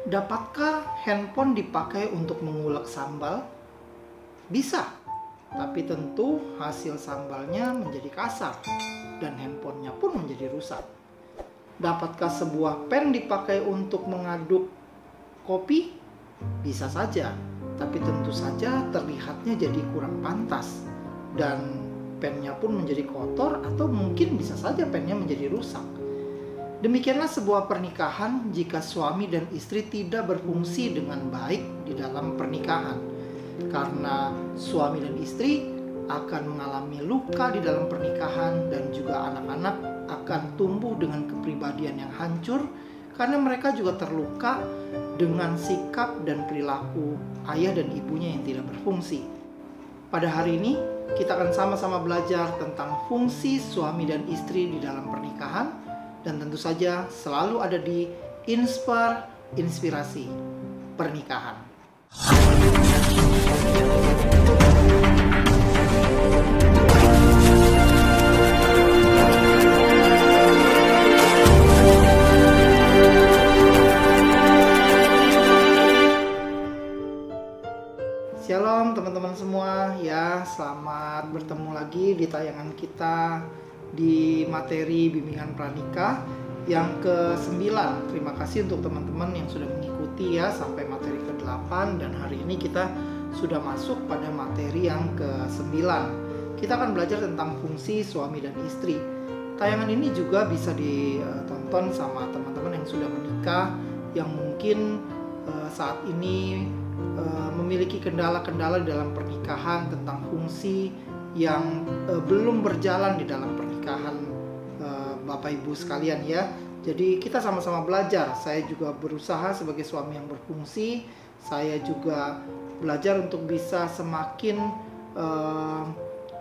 Dapatkah handphone dipakai untuk mengulek sambal? Bisa, tapi tentu hasil sambalnya menjadi kasar dan handphonenya pun menjadi rusak. Dapatkah sebuah pen dipakai untuk mengaduk kopi? Bisa saja, tapi tentu saja terlihatnya jadi kurang pantas dan pennya pun menjadi kotor atau mungkin bisa saja pennya menjadi rusak. Demikianlah sebuah pernikahan jika suami dan istri tidak berfungsi dengan baik di dalam pernikahan. Karena suami dan istri akan mengalami luka di dalam pernikahan dan juga anak-anak akan tumbuh dengan kepribadian yang hancur karena mereka juga terluka dengan sikap dan perilaku ayah dan ibunya yang tidak berfungsi. Pada hari ini kita akan sama-sama belajar tentang fungsi suami dan istri di dalam pernikahan. Dan tentu saja selalu ada di Inspirasi Pernikahan. Shalom teman-teman semua ya, selamat bertemu lagi di tayangan kita di materi bimbingan pranikah yang ke-9. Terima kasih untuk teman-teman yang sudah mengikuti ya sampai materi ke-8, dan hari ini kita sudah masuk pada materi yang ke-9. Kita akan belajar tentang fungsi suami dan istri. Tayangan ini juga bisa ditonton sama teman-teman yang sudah menikah, yang mungkin saat ini memiliki kendala-kendala di dalam pernikahan tentang fungsi yang belum berjalan di dalam pernikahan Bapak Ibu sekalian ya. Jadi kita sama-sama belajar. Saya juga berusaha sebagai suami yang berfungsi. Saya juga belajar untuk bisa semakin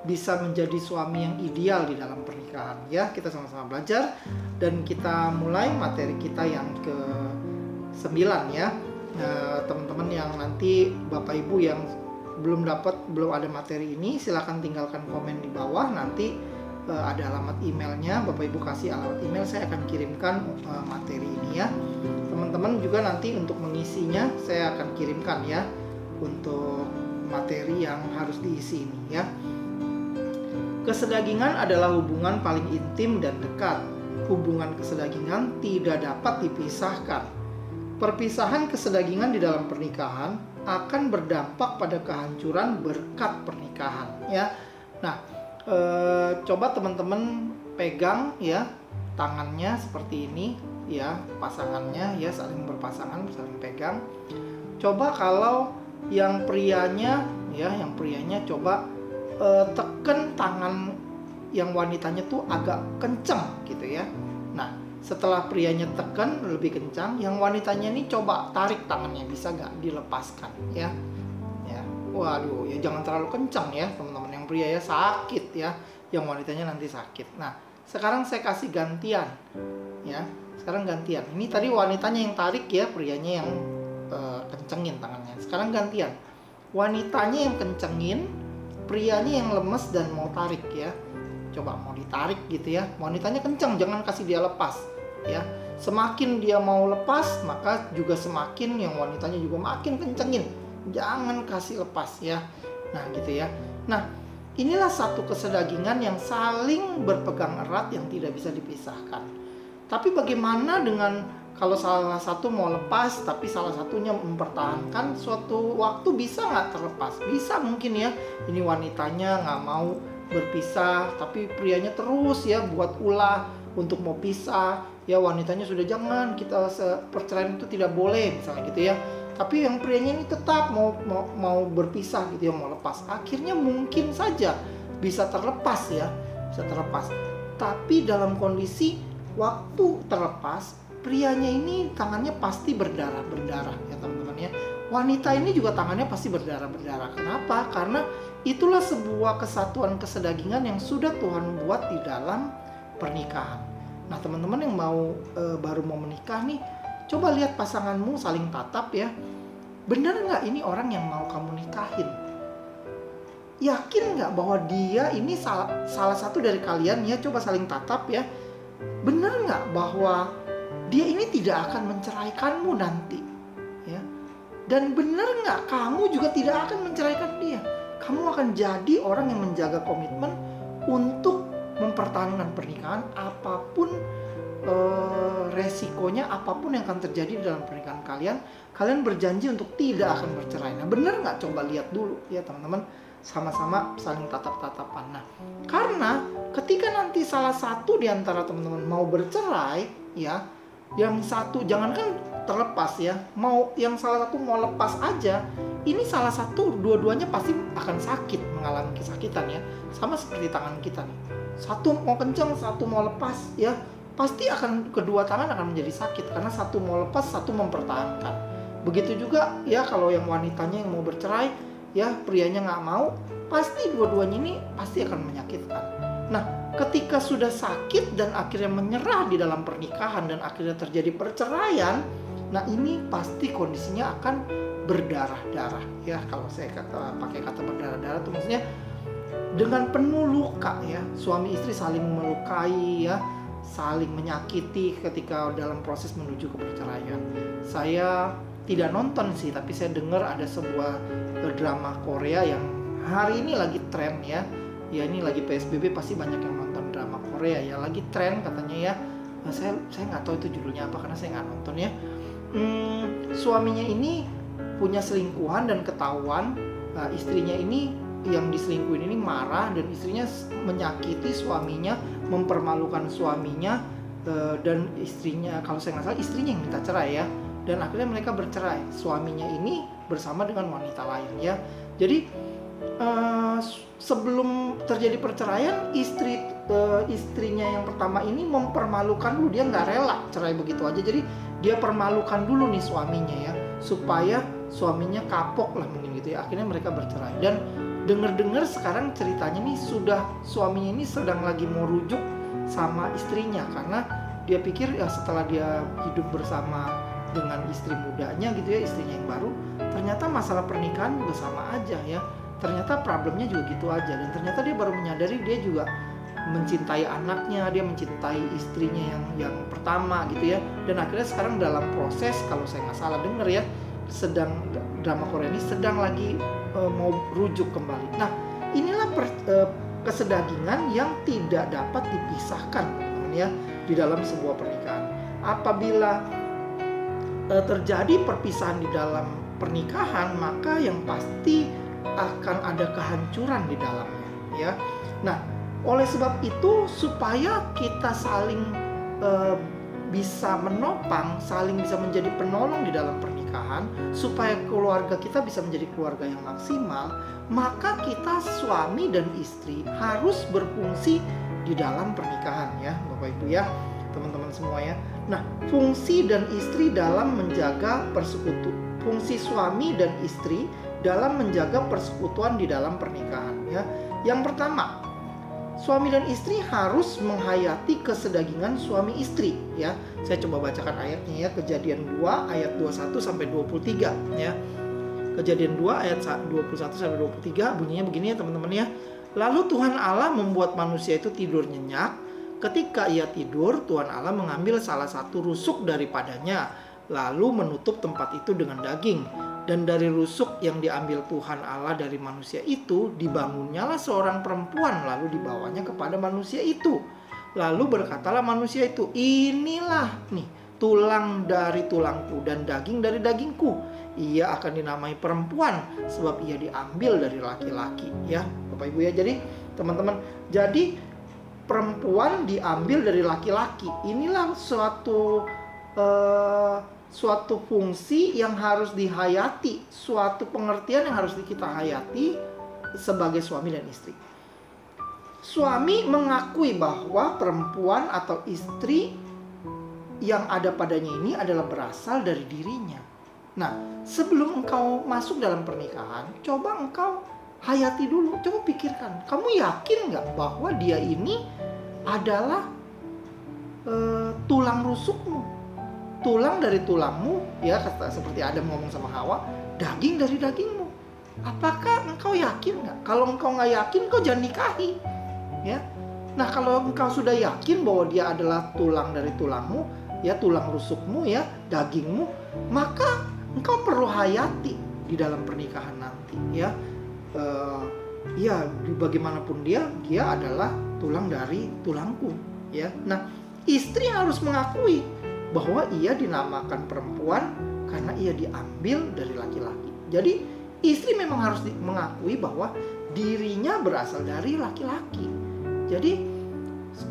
bisa menjadi suami yang ideal di dalam pernikahan ya. Kita sama-sama belajar dan kita mulai materi kita yang ke-9 ya. Teman-teman yang nanti Bapak Ibu yang belum ada materi ini, silahkan tinggalkan komen di bawah. Nanti ada alamat emailnya, Bapak Ibu kasih alamat email, saya akan kirimkan materi ini ya. Teman-teman juga nanti untuk mengisinya saya akan kirimkan ya, untuk materi yang harus diisi ini ya. Kesedagingan adalah hubungan paling intim dan dekat. Hubungan kesedagingan tidak dapat dipisahkan. Perpisahan kesedagingan di dalam pernikahan akan berdampak pada kehancuran berkat pernikahan ya. Nah, coba teman-teman pegang ya tangannya seperti ini ya, pasangannya ya, saling berpasangan, saling pegang. Coba kalau yang prianya coba tekan tangan yang wanitanya tuh agak kenceng gitu ya. Nah, setelah prianya tekan lebih kencang, yang wanitanya ini coba tarik tangannya, bisa nggak dilepaskan ya. Waduh, ya jangan terlalu kencang ya teman-teman. Yang pria ya sakit ya, yang wanitanya nanti sakit. Nah, sekarang saya kasih gantian ya. Sekarang gantian. Ini tadi wanitanya yang tarik ya, prianya yang kencengin tangannya. Sekarang gantian. Wanitanya yang kencengin, prianya yang lemes dan mau tarik ya. Coba mau ditarik gitu ya. Wanitanya kenceng, jangan kasih dia lepas ya. Semakin dia mau lepas, maka juga semakin yang wanitanya juga makin kencengin. Jangan kasih lepas ya. Nah gitu ya. Nah, inilah satu kesedagingan yang saling berpegang erat yang tidak bisa dipisahkan. Tapi bagaimana dengan kalau salah satu mau lepas tapi salah satunya mempertahankan, suatu waktu bisa nggak terlepas? Bisa mungkin ya. Ini wanitanya nggak mau berpisah, tapi prianya terus ya buat ulah untuk mau pisah ya. Wanitanya sudah, jangan, kita perceraian itu tidak boleh misalnya gitu ya. Tapi yang prianya ini tetap mau berpisah gitu ya, mau lepas. Akhirnya mungkin saja bisa terlepas ya, bisa terlepas. Tapi dalam kondisi waktu terlepas, prianya ini tangannya pasti berdarah-berdarah ya teman-teman ya. Wanita ini juga tangannya pasti berdarah-berdarah. Kenapa? Karena itulah sebuah kesatuan kesedagingan yang sudah Tuhan buat di dalam pernikahan. Nah teman-teman yang baru mau menikah nih, coba lihat pasanganmu saling tatap ya. Benar nggak ini orang yang mau kamu nikahin? Yakin nggak bahwa dia ini salah satu dari kalian ya? Coba saling tatap ya. Benar nggak bahwa dia ini tidak akan menceraikanmu nanti? Dan benar nggak, kamu juga tidak akan menceraikan dia. Kamu akan jadi orang yang menjaga komitmen untuk mempertahankan pernikahan apapun resikonya, apapun yang akan terjadi di dalam pernikahan kalian. Kalian berjanji untuk tidak akan bercerai. Nah, benar nggak? Coba lihat dulu ya teman-teman, sama-sama saling tatap-tatapan. Nah, karena ketika nanti salah satu di antara teman-teman mau bercerai, ya, yang satu jangankan terlepas ya, mau yang salah satu mau lepas aja, ini salah satu, dua-duanya pasti akan sakit, mengalami kesakitan ya, sama seperti tangan kita nih, satu mau kencang, satu mau lepas ya, pasti akan kedua tangan akan menjadi sakit karena satu mau lepas, satu mempertahankan. Begitu juga ya kalau yang wanitanya yang mau bercerai ya, prianya nggak mau, pasti dua-duanya ini pasti akan menyakitkan. Nah, ketika sudah sakit dan akhirnya menyerah di dalam pernikahan dan akhirnya terjadi perceraian, nah ini pasti kondisinya akan berdarah-darah ya. Kalau saya pakai kata berdarah-darah itu maksudnya dengan penuh luka ya, suami istri saling melukai ya, saling menyakiti ketika dalam proses menuju ke perceraian. Saya tidak nonton sih, tapi saya dengar ada sebuah drama Korea yang hari ini lagi tren ya. Ya ini lagi PSBB pasti banyak yang nonton drama Korea ya, lagi tren katanya ya. Saya nggak tahu itu judulnya apa karena saya nggak nonton ya. Suaminya ini punya selingkuhan dan ketahuan. Istrinya ini yang diselingkuhin ini marah dan istrinya menyakiti suaminya, mempermalukan suaminya, dan istrinya, kalau saya nggak salah istrinya yang minta cerai ya, dan akhirnya mereka bercerai, suaminya ini bersama dengan wanita lain ya. Jadi sebelum terjadi perceraian, istrinya yang pertama ini mempermalukan dulu, dia nggak rela cerai begitu aja, jadi dia permalukan dulu nih suaminya ya, supaya suaminya kapok lah mungkin gitu ya. Akhirnya mereka bercerai, dan dengar sekarang ceritanya nih suaminya ini sedang lagi mau rujuk sama istrinya karena dia pikir ya setelah dia hidup bersama dengan istri mudanya gitu ya, istrinya yang baru, ternyata masalah pernikahan juga sama aja ya. Ternyata problemnya juga gitu aja, dan ternyata dia baru menyadari dia juga mencintai anaknya, dia mencintai istrinya yang pertama gitu ya. Dan akhirnya sekarang dalam proses, kalau saya nggak salah denger ya, drama Korea ini sedang lagi mau rujuk kembali. Nah, inilah kesedagingan yang tidak dapat dipisahkan ya di dalam sebuah pernikahan. Apabila terjadi perpisahan di dalam pernikahan, maka yang pasti akan ada kehancuran di dalamnya ya. Nah, oleh sebab itu supaya kita saling bisa menopang, saling bisa menjadi penolong di dalam pernikahan, supaya keluarga kita bisa menjadi keluarga yang maksimal, maka kita suami dan istri harus berfungsi di dalam pernikahan ya, Bapak Ibu ya, teman-teman semua ya. Nah, fungsi dan istri dalam menjaga fungsi suami dan istri dalam menjaga persekutuan di dalam pernikahan ya. Yang pertama, suami dan istri harus menghayati kesedagingan suami istri ya. Saya coba bacakan ayatnya ya, Kejadian 2 ayat 21 sampai 23 ya. Kejadian 2 ayat 21 sampai 23 bunyinya begini ya teman-teman ya. Lalu Tuhan Allah membuat manusia itu tidur nyenyak. Ketika ia tidur, Tuhan Allah mengambil salah satu rusuk daripadanya, lalu menutup tempat itu dengan daging. Dan dari rusuk yang diambil Tuhan Allah dari manusia itu, dibangunnyalah seorang perempuan, lalu dibawanya kepada manusia itu. Lalu berkatalah manusia itu, inilah nih tulang dari tulangku dan daging dari dagingku. Ia akan dinamai perempuan sebab ia diambil dari laki-laki ya, Bapak Ibu ya. Jadi teman-teman, jadi perempuan diambil dari laki-laki. Inilah suatu fungsi yang harus dihayati, suatu pengertian yang harus kita hayati sebagai suami dan istri. Suami mengakui bahwa perempuan atau istri yang ada padanya ini adalah berasal dari dirinya. Nah, sebelum engkau masuk dalam pernikahan, coba engkau hayati dulu, coba pikirkan, kamu yakin nggak bahwa dia ini adalah tulang rusukmu? Tulang dari tulangmu ya, seperti Adam ngomong sama Hawa, daging dari dagingmu. Apakah engkau yakin nggak? Kalau engkau nggak yakin, engkau jangan nikahi ya. Nah, kalau engkau sudah yakin bahwa dia adalah tulang dari tulangmu ya, tulang rusukmu ya, dagingmu, maka engkau perlu hayati di dalam pernikahan nanti, ya. Ya, bagaimanapun dia adalah tulang dari tulangku, ya. Nah, istri harus mengakui bahwa ia dinamakan perempuan karena ia diambil dari laki-laki. Jadi istri memang harus mengakui bahwa dirinya berasal dari laki-laki. Jadi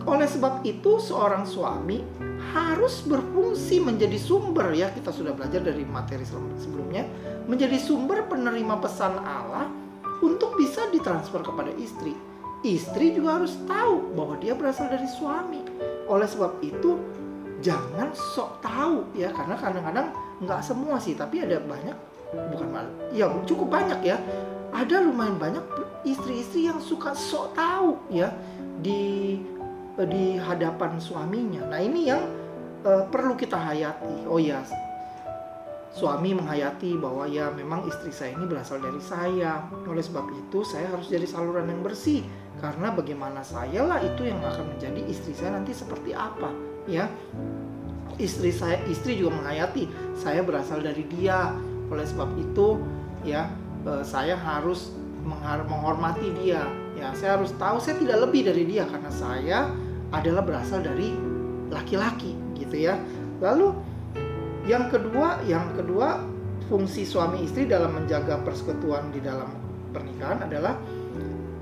oleh sebab itu seorang suami harus berfungsi menjadi sumber, ya, kita sudah belajar dari materi sebelumnya, menjadi sumber penerima pesan Allah untuk bisa ditransfer kepada istri. Istri juga harus tahu bahwa dia berasal dari suami. Oleh sebab itu jangan sok tahu, ya, karena kadang-kadang nggak semua sih, tapi ada banyak, ya cukup banyak, ya, ada lumayan banyak istri-istri yang suka sok tahu, ya, di hadapan suaminya. Nah, ini yang perlu kita hayati. Oh ya, suami menghayati bahwa ya memang istri saya ini berasal dari saya. Oleh sebab itu saya harus jadi saluran yang bersih, karena bagaimana saya lah itu yang akan menjadi istri saya nanti seperti apa, ya. Istri juga menghayati saya berasal dari dia. Oleh sebab itu ya saya harus menghormati dia, ya. Saya harus tahu saya tidak lebih dari dia karena saya adalah berasal dari laki-laki, gitu ya. Lalu yang kedua, fungsi suami istri dalam menjaga persekutuan di dalam pernikahan adalah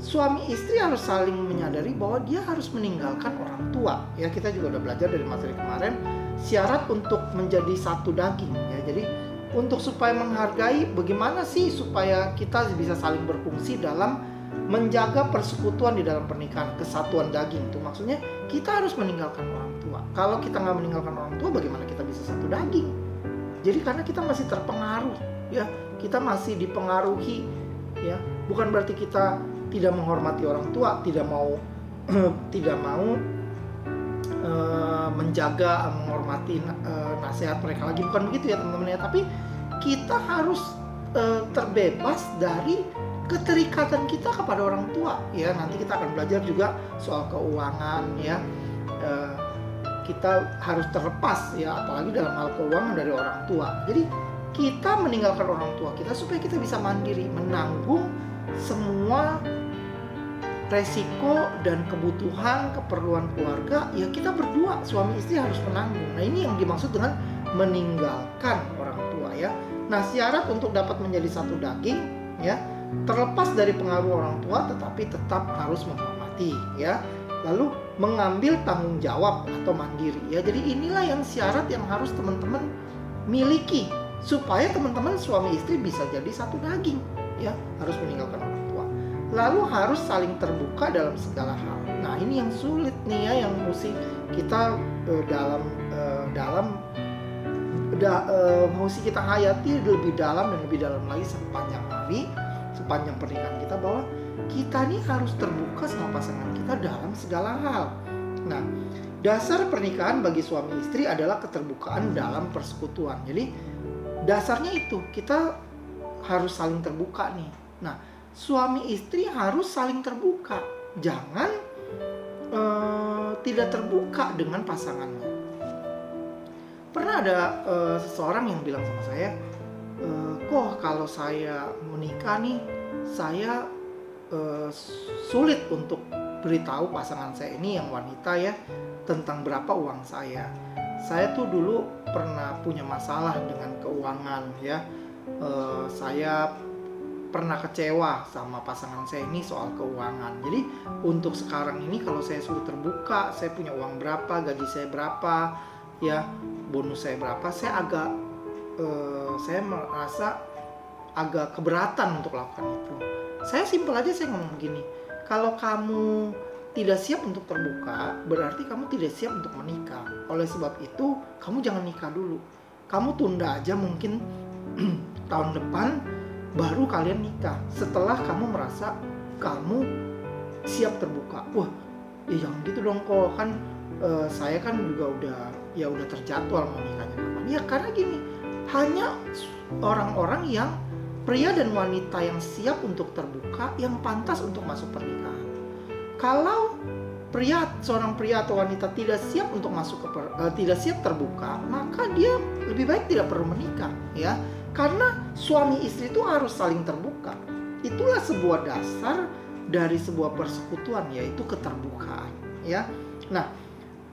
suami istri harus saling menyadari bahwa dia harus meninggalkan orang tua. Ya, kita juga udah belajar dari materi kemarin, syarat untuk menjadi satu daging, ya. Jadi untuk supaya menghargai, bagaimana sih supaya kita bisa saling berfungsi dalam menjaga persekutuan di dalam pernikahan, kesatuan daging itu maksudnya kita harus meninggalkan orang tua. Kalau kita nggak meninggalkan orang tua, bagaimana kita bisa satu daging? Jadi karena kita masih terpengaruh, ya, kita masih dipengaruhi, ya. Bukan berarti kita tidak menghormati orang tua, tidak mau menjaga, menghormati nasihat mereka lagi, bukan begitu, ya teman-teman, ya. Tapi kita harus terbebas dari keterikatan kita kepada orang tua, ya. Nanti kita akan belajar juga soal keuangan, ya. Kita harus terlepas, ya, apalagi dalam hal keuangan, dari orang tua. Jadi kita meninggalkan orang tua kita supaya kita bisa mandiri, menanggung semua resiko dan kebutuhan, keperluan keluarga, ya kita berdua, suami istri harus menanggung. Nah, ini yang dimaksud dengan meninggalkan orang tua, ya. Nah, syarat untuk dapat menjadi satu daging, ya, terlepas dari pengaruh orang tua, tetapi tetap harus menghormati, ya. Lalu mengambil tanggung jawab atau mandiri, ya. Jadi inilah yang syarat yang harus teman-teman miliki supaya teman-teman suami istri bisa jadi satu daging, ya. Harus meninggalkan orang tua. Lalu harus saling terbuka dalam segala hal. Nah, ini yang sulit nih, ya, yang mesti kita mesti kita hayati lebih dalam dan lebih dalam lagi sepanjang hari, sepanjang pernikahan kita, bahwa kita nih harus terbuka sama pasangan kita dalam segala hal. Nah, dasar pernikahan bagi suami istri adalah keterbukaan dalam persekutuan. Jadi dasarnya itu kita harus saling terbuka nih. Nah, suami istri harus saling terbuka. Jangan tidak terbuka dengan pasangannya. Pernah ada seseorang yang bilang sama saya, kok kalau saya menikah nih, saya sulit untuk beritahu pasangan saya ini yang wanita, ya, tentang berapa uang saya. Saya tuh dulu pernah punya masalah dengan keuangan, ya. Saya pernah kecewa sama pasangan saya ini soal keuangan. Jadi untuk sekarang ini kalau saya suruh terbuka, saya punya uang berapa, gaji saya berapa, ya, bonus saya berapa, saya merasa agak keberatan untuk lakukan itu. Saya simpel aja, saya ngomong gini, kalau kamu tidak siap untuk terbuka, berarti kamu tidak siap untuk menikah. Oleh sebab itu, kamu jangan nikah dulu. Kamu tunda aja mungkin tahun depan, baru kalian nikah. Setelah kamu merasa kamu siap terbuka. Wah, ya jangan gitu dong kok, kan saya kan juga udah terjadwal mau nikahnya kapan. Ya karena gini, hanya orang-orang yang pria dan wanita yang siap untuk terbuka, yang pantas untuk masuk pernikahan. Kalau seorang pria atau wanita tidak siap untuk tidak siap terbuka, maka dia lebih baik tidak perlu menikah, ya. Karena suami istri itu harus saling terbuka. Itulah sebuah dasar dari sebuah persekutuan, yaitu keterbukaan, ya. Nah,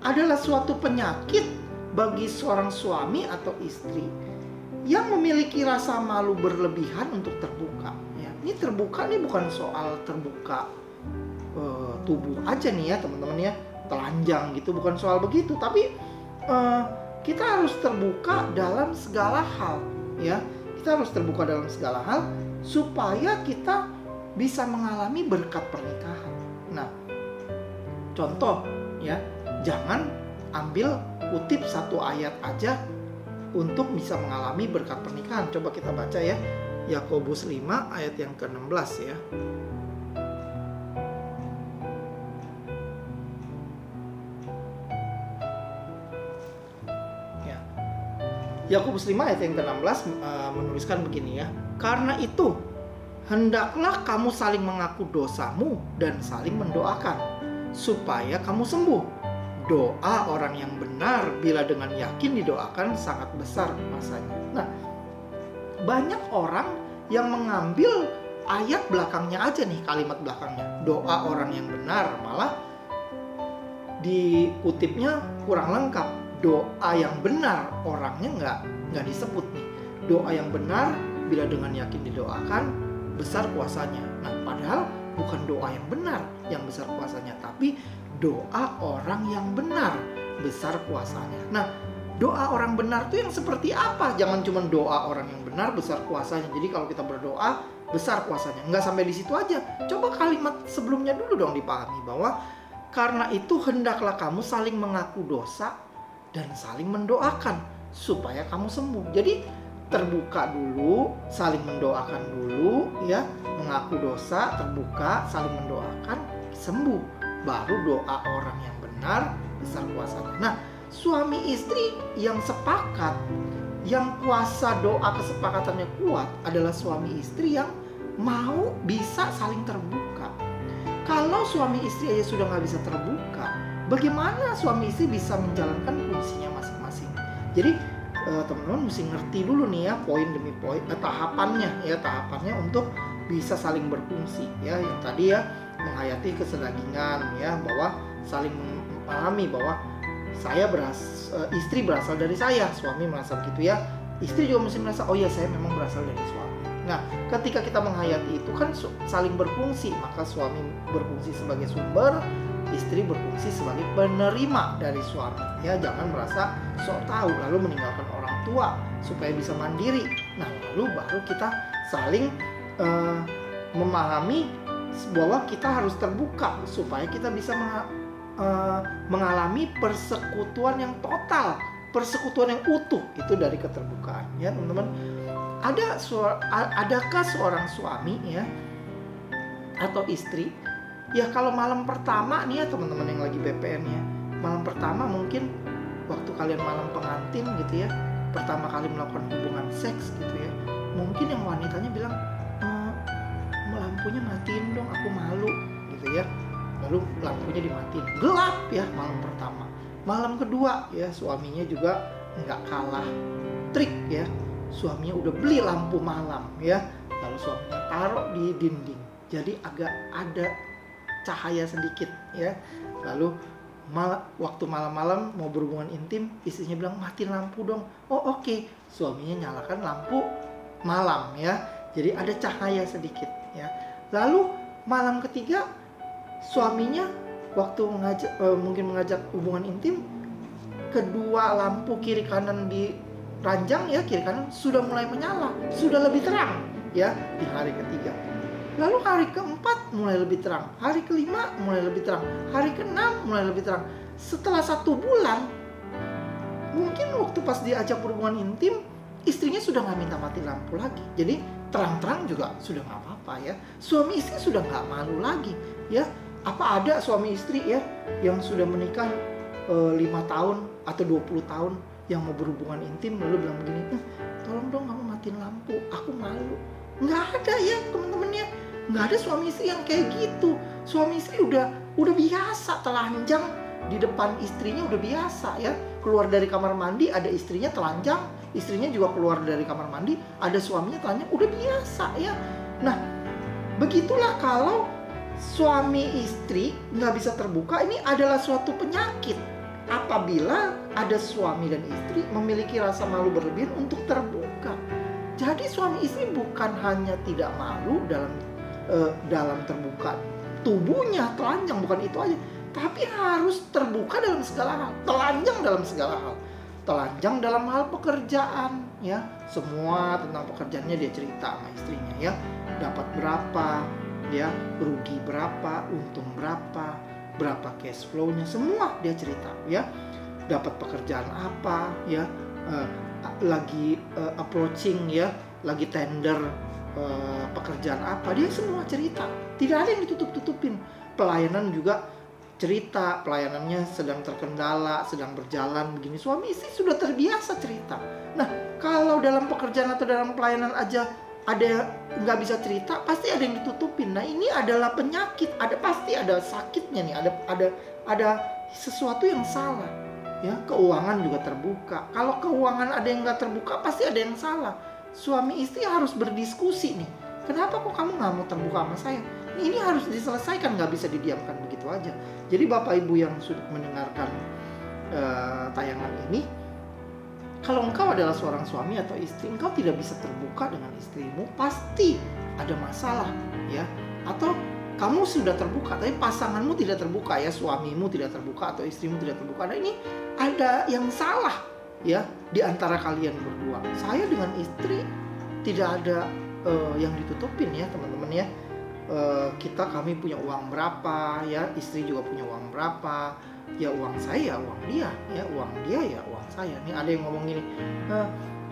adalah suatu penyakit bagi seorang suami atau istri yang memiliki rasa malu berlebihan untuk terbuka, ya. Ini terbuka nih bukan soal terbuka tubuh aja nih ya teman-teman ya, telanjang gitu, bukan soal begitu, tapi kita harus terbuka dalam segala hal, ya. Kita harus terbuka dalam segala hal supaya kita bisa mengalami berkat pernikahan. Nah, contoh ya, jangan ambil kutip satu ayat aja untuk bisa mengalami berkat pernikahan. Coba kita baca ya, Yakobus 5 ayat yang ke-16 ya. Yakobus 5 ayat yang ke-16 menuliskan begini ya. Karena itu, hendaklah kamu saling mengaku dosamu dan saling mendoakan, supaya kamu sembuh. Doa orang yang benar bila dengan yakin didoakan sangat besar masanya. Nah, banyak orang yang mengambil ayat belakangnya aja nih, kalimat belakangnya. Doa orang yang benar, malah dikutipnya kurang lengkap. Doa yang benar orangnya nggak disebut nih. Doa yang benar bila dengan yakin didoakan besar kuasanya. Nah, padahal bukan doa yang benar yang besar kuasanya, tapi doa orang yang benar besar kuasanya. Nah, doa orang benar itu yang seperti apa? Jangan cuma doa orang yang benar besar kuasanya. Jadi kalau kita berdoa besar kuasanya, nggak sampai di situ aja. Coba kalimat sebelumnya dulu dong dipahami, bahwa karena itu hendaklah kamu saling mengaku dosa dan saling mendoakan supaya kamu sembuh. Jadi terbuka dulu, saling mendoakan dulu ya, mengaku dosa, terbuka, saling mendoakan, sembuh. Baru doa orang yang benar besar kuasanya. Nah, suami istri yang sepakat, yang kuasa doa kesepakatannya kuat adalah suami istri yang mau bisa saling terbuka. Kalau suami istri aja sudah nggak bisa terbuka, bagaimana suami istri bisa menjalankan fungsinya masing-masing? Jadi teman-teman mesti ngerti dulu nih ya, poin demi poin, tahapannya untuk bisa saling berfungsi ya. Yang tadi ya, menghayati kesedagingan ya, bahwa saling memahami bahwa istri berasal dari saya, suami merasa begitu ya. Istri juga mesti merasa, oh ya saya memang berasal dari suami. Nah, ketika kita menghayati itu kan saling berfungsi, maka suami berfungsi sebagai sumber, istri berfungsi sebagai penerima dari suami ya. Jangan merasa sok tahu lalu meninggalkan orang tua supaya bisa mandiri. Nah, lalu baru kita saling memahami bahwa kita harus terbuka supaya kita bisa mengalami persekutuan yang total, persekutuan yang utuh. Itu dari keterbukaan ya teman-teman. Adakah seorang suami ya atau istri ya, kalau malam pertama nih ya teman-teman yang lagi BPN ya, malam pertama mungkin waktu kalian malam pengantin gitu ya, pertama kali melakukan hubungan seks gitu ya, mungkin yang wanitanya bilang, lampunya matiin dong, aku malu gitu ya. Lalu lampunya dimatiin, gelap ya malam pertama. Malam kedua ya, suaminya juga nggak kalah trik ya, suaminya udah beli lampu malam ya, lalu suaminya taruh di dinding, jadi agak ada cahaya sedikit ya. Lalu waktu malam-malam mau berhubungan intim, istrinya bilang matiin lampu dong. Oh oke. Suaminya nyalakan lampu malam ya, jadi ada cahaya sedikit ya. Lalu malam ketiga, suaminya waktu mungkin mengajak hubungan intim, kedua lampu kiri kanan di ranjang ya, kiri kanan sudah mulai menyala, sudah lebih terang ya di hari ketiga. Lalu hari keempat mulai lebih terang, hari kelima mulai lebih terang, hari keenam mulai lebih terang. Setelah 1 bulan, mungkin waktu pas diajak hubungan intim, istrinya sudah nggak minta mati lampu lagi. Jadi terang-terang juga sudah nggak apa-apa ya. Suami istri sudah nggak malu lagi ya. Apa ada suami istri ya yang sudah menikah 5 tahun atau 20 tahun yang mau berhubungan intim lalu bilang begini, tolong dong kamu matiin lampu, aku malu. Nggak ada ya teman-teman ya. Nggak ada suami istri yang kayak gitu. Suami istri udah biasa telanjang di depan istrinya, udah biasa ya. Keluar dari kamar mandi ada istrinya telanjang, istrinya juga keluar dari kamar mandi, ada suaminya tanya, udah biasa ya. Nah, begitulah kalau suami istri nggak bisa terbuka, ini adalah suatu penyakit. Apabila ada suami dan istri memiliki rasa malu berlebihan untuk terbuka. Jadi suami istri bukan hanya tidak malu dalam terbuka tubuhnya, telanjang, bukan itu aja, tapi harus terbuka dalam segala hal, telanjang dalam segala hal. Telanjang dalam hal pekerjaan ya, semua tentang pekerjaannya dia cerita sama istrinya ya. Dapat berapa ya, rugi berapa, untung berapa cash flow-nya, semua dia cerita ya. Dapat pekerjaan apa ya, lagi approaching ya, lagi tender pekerjaan apa, dia semua cerita. Tidak ada yang ditutup-tutupin. Pelayanan juga cerita, pelayanannya sedang terkendala, sedang berjalan begini. Suami istri sudah terbiasa cerita. Nah, kalau dalam pekerjaan atau dalam pelayanan aja ada nggak bisa cerita, pasti ada yang ditutupin. Nah, ini adalah penyakit, pasti ada sakitnya nih, ada sesuatu yang salah ya. Keuangan juga terbuka. Kalau keuangan ada yang nggak terbuka, pasti ada yang salah. Suami istri harus berdiskusi nih, kenapa kok kamu nggak mau terbuka sama saya? Ini harus diselesaikan, nggak bisa didiamkan begitu aja. Jadi Bapak Ibu yang sudah mendengarkan tayangan ini, kalau engkau adalah seorang suami atau istri, engkau tidak bisa terbuka dengan istrimu, pasti ada masalah ya. Atau kamu sudah terbuka tapi pasanganmu tidak terbuka ya, suamimu tidak terbuka atau istrimu tidak terbuka. Nah, ini ada yang salah ya di antara kalian berdua. Saya dengan istri tidak ada yang ditutupin ya teman-teman ya. Kami punya uang berapa ya, istri juga punya uang berapa ya, uang saya ya uang dia ya, uang dia ya uang saya. Nih ada yang ngomong gini,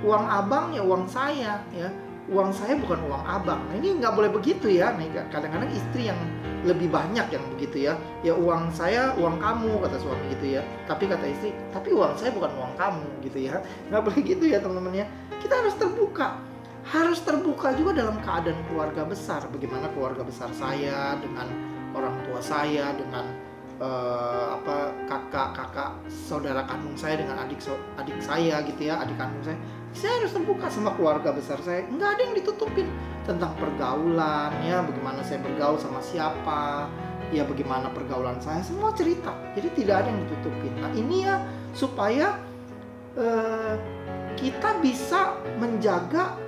uang abang ya uang saya ya, uang saya bukan uang abang. Nah, ini nggak boleh begitu ya. Nih kadang-kadang istri yang lebih banyak yang begitu ya, ya uang saya uang kamu kata suami gitu ya, tapi kata istri tapi uang saya bukan uang kamu gitu ya. Nggak boleh gitu ya teman-teman ya. Kita harus terbuka juga dalam keadaan keluarga besar. Bagaimana keluarga besar saya dengan orang tua saya, dengan kakak saudara kandung saya, dengan adik saya gitu ya, adik kandung saya harus terbuka sama keluarga besar saya. Nggak ada yang ditutupin tentang pergaulan ya, bagaimana saya bergaul sama siapa ya, bagaimana pergaulan saya, semua cerita. Jadi tidak ada yang ditutupin. Nah, ini ya supaya kita bisa menjaga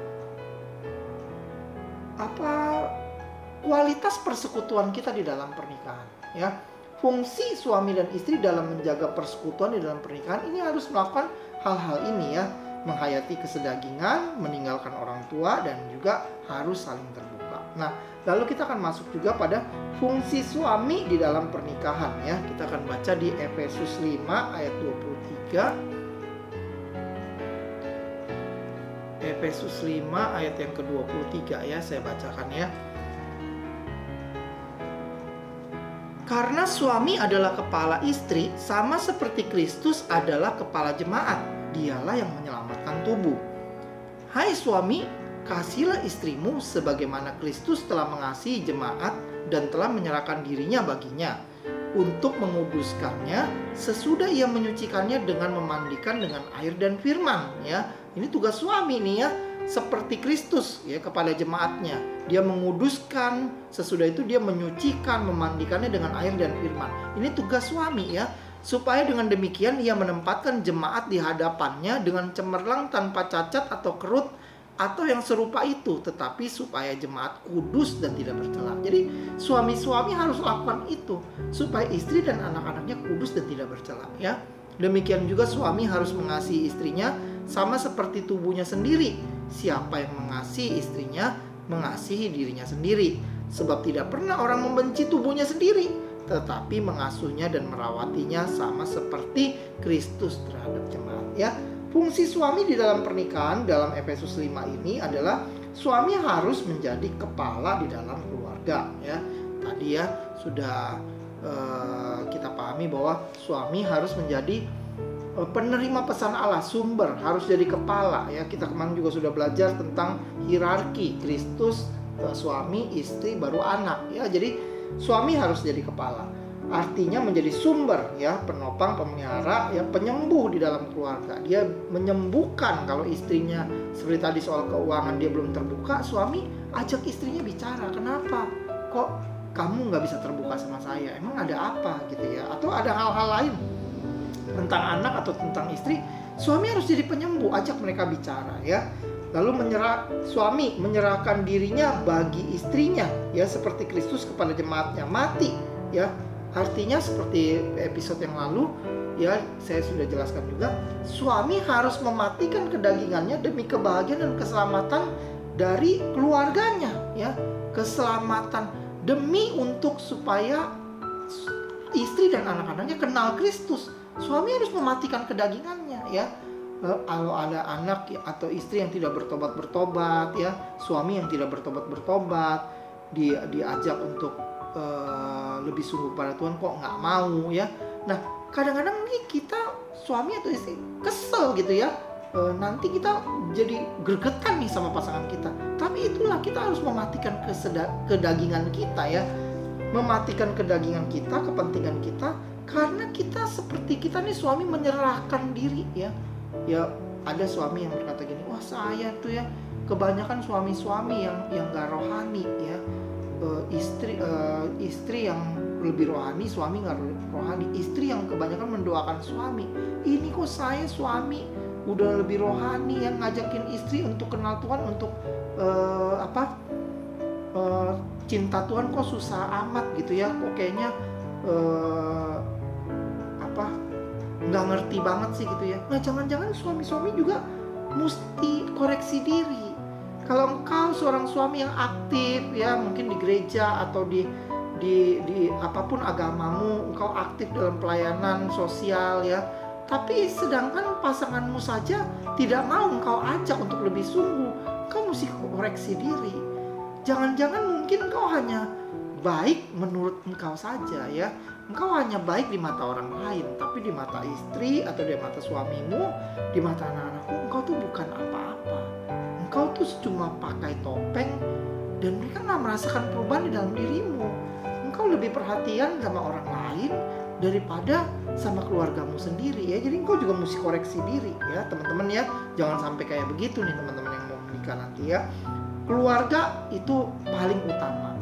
kualitas persekutuan kita di dalam pernikahan ya. Fungsi suami dan istri dalam menjaga persekutuan di dalam pernikahan ini harus melakukan hal-hal ini ya, menghayati kesedagingan, meninggalkan orang tua, dan juga harus saling terbuka. Nah, lalu kita akan masuk juga pada fungsi suami di dalam pernikahan ya. Kita akan baca di Efesus 5 ayat 23. Efesus 5 ayat yang ke-23 ya, saya bacakan ya. Karena suami adalah kepala istri, sama seperti Kristus adalah kepala jemaat. Dialah yang menyelamatkan tubuh. Hai suami, kasihilah istrimu sebagaimana Kristus telah mengasihi jemaat dan telah menyerahkan dirinya baginya, untuk menguduskannya sesudah ia menyucikannya dengan memandikan dengan air dan firman ya. Ini tugas suami nih ya, seperti Kristus ya kepada jemaatnya. Dia menguduskan, sesudah itu dia menyucikan, memandikannya dengan air dan firman. Ini tugas suami ya, supaya dengan demikian ia menempatkan jemaat di hadapannya dengan cemerlang, tanpa cacat atau kerut atau yang serupa itu, tetapi supaya jemaat kudus dan tidak bercela. Jadi suami-suami harus lakukan itu supaya istri dan anak-anaknya kudus dan tidak bercela ya. Demikian juga suami harus mengasihi istrinya sama seperti tubuhnya sendiri. Siapa yang mengasihi istrinya mengasihi dirinya sendiri, sebab tidak pernah orang membenci tubuhnya sendiri, tetapi mengasuhnya dan merawatinya sama seperti Kristus terhadap jemaat ya. Fungsi suami di dalam pernikahan dalam Efesus 5 ini adalah suami harus menjadi kepala di dalam keluarga ya. Tadi ya sudah kita pahami bahwa suami harus menjadi penerima pesan Allah, sumber, harus jadi kepala ya. Kita kemarin juga sudah belajar tentang hierarki Kristus, suami, istri, baru anak ya. Jadi suami harus jadi kepala. artinya menjadi sumber ya, penopang, pemelihara, ya penyembuh di dalam keluarga. Dia menyembuhkan. Kalau istrinya seperti tadi soal keuangan dia belum terbuka, suami ajak istrinya bicara, kenapa kok kamu nggak bisa terbuka sama saya, emang ada apa gitu ya, atau ada hal-hal lain tentang anak atau tentang istri. Suami harus jadi penyembuh, ajak mereka bicara ya. Lalu suami menyerahkan dirinya bagi istrinya ya, seperti Kristus kepada jemaatnya, mati ya. Artinya seperti episode yang lalu ya, saya sudah jelaskan juga, suami harus mematikan kedagingannya demi kebahagiaan dan keselamatan dari keluarganya ya, keselamatan demi untuk supaya istri dan anak-anaknya kenal Kristus. Suami harus mematikan kedagingannya ya. Kalau ada anak atau istri yang tidak bertobat ya, suami yang tidak bertobat, diajak untuk lebih sungguh pada Tuhan kok nggak mau ya. Nah kadang-kadang nih kita suami atau istri kesel gitu ya, nanti kita jadi gregetan nih sama pasangan kita. Tapi itulah, kita harus mematikan kedagingan kita ya, mematikan kedagingan kita, kepentingan kita, karena kita seperti kita nih suami menyerahkan diri ya. Ya ada suami yang berkata gini, wah saya tuh ya kebanyakan suami-suami yang gak rohani ya, istri yang lebih rohani, suami gak rohani. Istri yang kebanyakan mendoakan suami. Ini kok saya suami udah lebih rohani yang ngajakin istri untuk kenal Tuhan, untuk cinta Tuhan kok susah amat gitu ya, kok kayaknya nggak ngerti banget sih gitu ya. Nah jangan-jangan suami-suami juga mesti koreksi diri. Kalau engkau seorang suami yang aktif ya, mungkin di gereja atau di apapun agamamu, engkau aktif dalam pelayanan sosial ya, tapi sedangkan pasanganmu saja tidak mau engkau ajak untuk lebih sungguh, engkau mesti koreksi diri. Jangan-jangan mungkin engkau hanya baik menurut engkau saja ya, engkau hanya baik di mata orang lain, tapi di mata istri atau di mata suamimu, di mata anak-anakmu, engkau tuh bukan apa-apa. Engkau tuh cuma pakai topeng dan mereka gak merasakan perubahan di dalam dirimu. Engkau lebih perhatian sama orang lain daripada sama keluargamu sendiri ya. Jadi engkau juga mesti koreksi diri ya teman-teman ya. Jangan sampai kayak begitu nih teman-teman yang mau menikah nanti ya. Keluarga itu paling utama.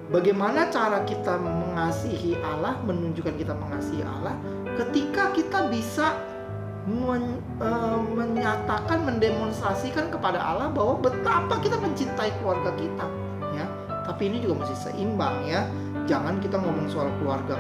Bagaimana cara kita mengasihi Allah, menunjukkan kita mengasihi Allah, ketika kita bisa menyatakan, mendemonstrasikan kepada Allah bahwa betapa kita mencintai keluarga kita ya. Tapi ini juga mesti seimbang ya. Jangan kita ngomong soal keluarga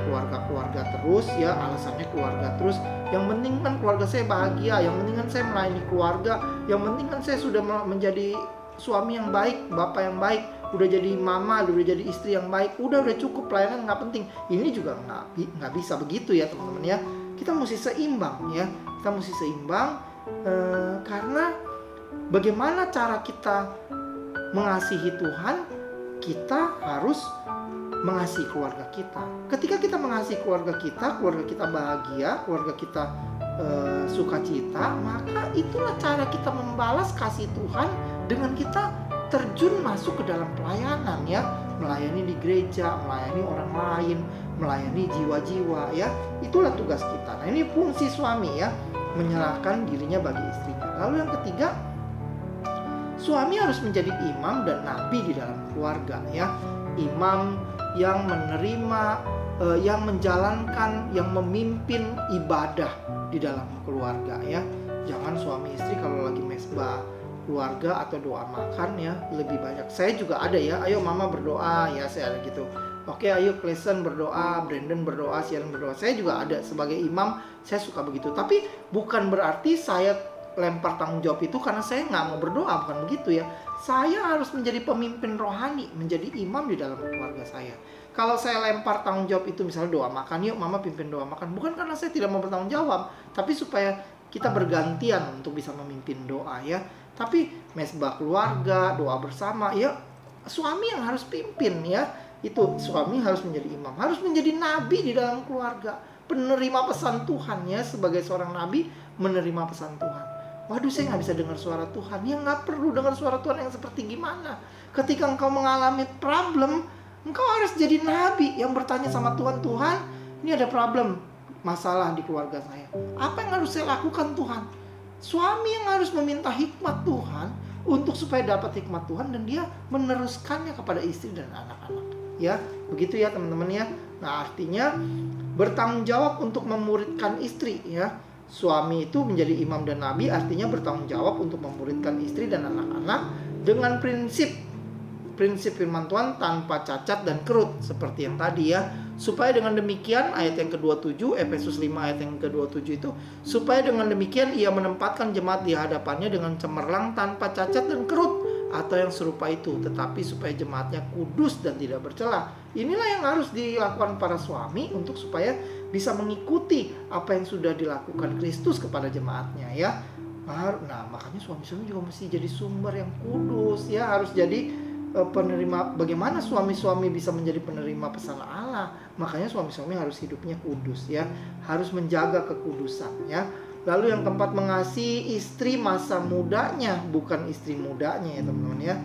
terus ya, alasannya keluarga terus. Yang penting kan keluarga saya bahagia, yang penting kan saya melayani keluarga, yang penting kan saya sudah menjadi suami yang baik, bapak yang baik, udah jadi mama, udah jadi istri yang baik, udah cukup, pelayanan nggak penting. Ini juga nggak bisa begitu ya teman-teman ya. Kita mesti seimbang ya, kita mesti seimbang karena bagaimana cara kita mengasihi Tuhan, kita harus mengasihi keluarga kita. Ketika kita mengasihi keluarga kita bahagia, keluarga kita sukacita, maka itulah cara kita membalas kasih Tuhan dengan kita terjun masuk ke dalam pelayanan ya, melayani di gereja, melayani orang lain, melayani jiwa-jiwa ya. Itulah tugas kita. Nah ini fungsi suami ya, menyerahkan dirinya bagi istrinya. Lalu yang ketiga, suami harus menjadi imam dan nabi di dalam keluarga ya. Imam yang menerima, yang menjalankan, yang memimpin ibadah di dalam keluarga ya. Jangan suami istri kalau lagi mesbah keluarga atau doa makan ya lebih banyak. Saya juga ada ya, ayo mama berdoa ya, saya ada gitu. Oke ayo Clayson berdoa, Brandon berdoa, Sharon berdoa. Saya juga ada sebagai imam, saya suka begitu. Tapi bukan berarti saya lempar tanggung jawab itu karena saya nggak mau berdoa, bukan begitu ya. Saya harus menjadi pemimpin rohani, menjadi imam di dalam keluarga saya. Kalau saya lempar tanggung jawab itu, misalnya doa makan, yuk mama pimpin doa makan, bukan karena saya tidak mau bertanggung jawab, tapi supaya kita bergantian untuk bisa memimpin doa ya. Tapi mesbah keluarga, doa bersama ya, suami yang harus pimpin ya. Itu suami harus menjadi imam, harus menjadi nabi di dalam keluarga, penerima pesan Tuhan ya. Sebagai seorang nabi, menerima pesan Tuhan. Waduh, saya nggak bisa dengar suara Tuhan. Ya nggak perlu dengar suara Tuhan yang seperti gimana. Ketika engkau mengalami problem, Engkau harus jadi nabi yang bertanya sama Tuhan, Tuhan, ini ada problem, masalah di keluarga saya. Apa yang harus saya lakukan Tuhan? Suami yang harus meminta hikmat Tuhan untuk supaya dapat hikmat Tuhan, dan dia meneruskannya kepada istri dan anak-anak. Ya, begitu ya teman-teman ya. Nah, artinya bertanggung jawab untuk memuridkan istri ya. Suami itu menjadi imam dan nabi, artinya bertanggung jawab untuk memuridkan istri dan anak-anak dengan prinsip firman Tuhan tanpa cacat dan kerut seperti yang tadi ya. Supaya dengan demikian, ayat yang ke-27, Efesus 5 ayat yang ke-27 itu, supaya dengan demikian ia menempatkan jemaat di hadapannya dengan cemerlang tanpa cacat dan kerut atau yang serupa itu, tetapi supaya jemaatnya kudus dan tidak bercela. Inilah yang harus dilakukan para suami untuk supaya bisa mengikuti apa yang sudah dilakukan Kristus kepada jemaatnya ya. Nah, makanya suami-suami juga mesti jadi sumber yang kudus ya, harus jadi penerima. Bagaimana suami-suami bisa menjadi penerima pesan Allah? Makanya suami-suami harus hidupnya kudus ya, harus menjaga kekudusan ya. Lalu yang keempat, mengasihi istri masa mudanya, bukan istri mudanya ya teman-teman ya.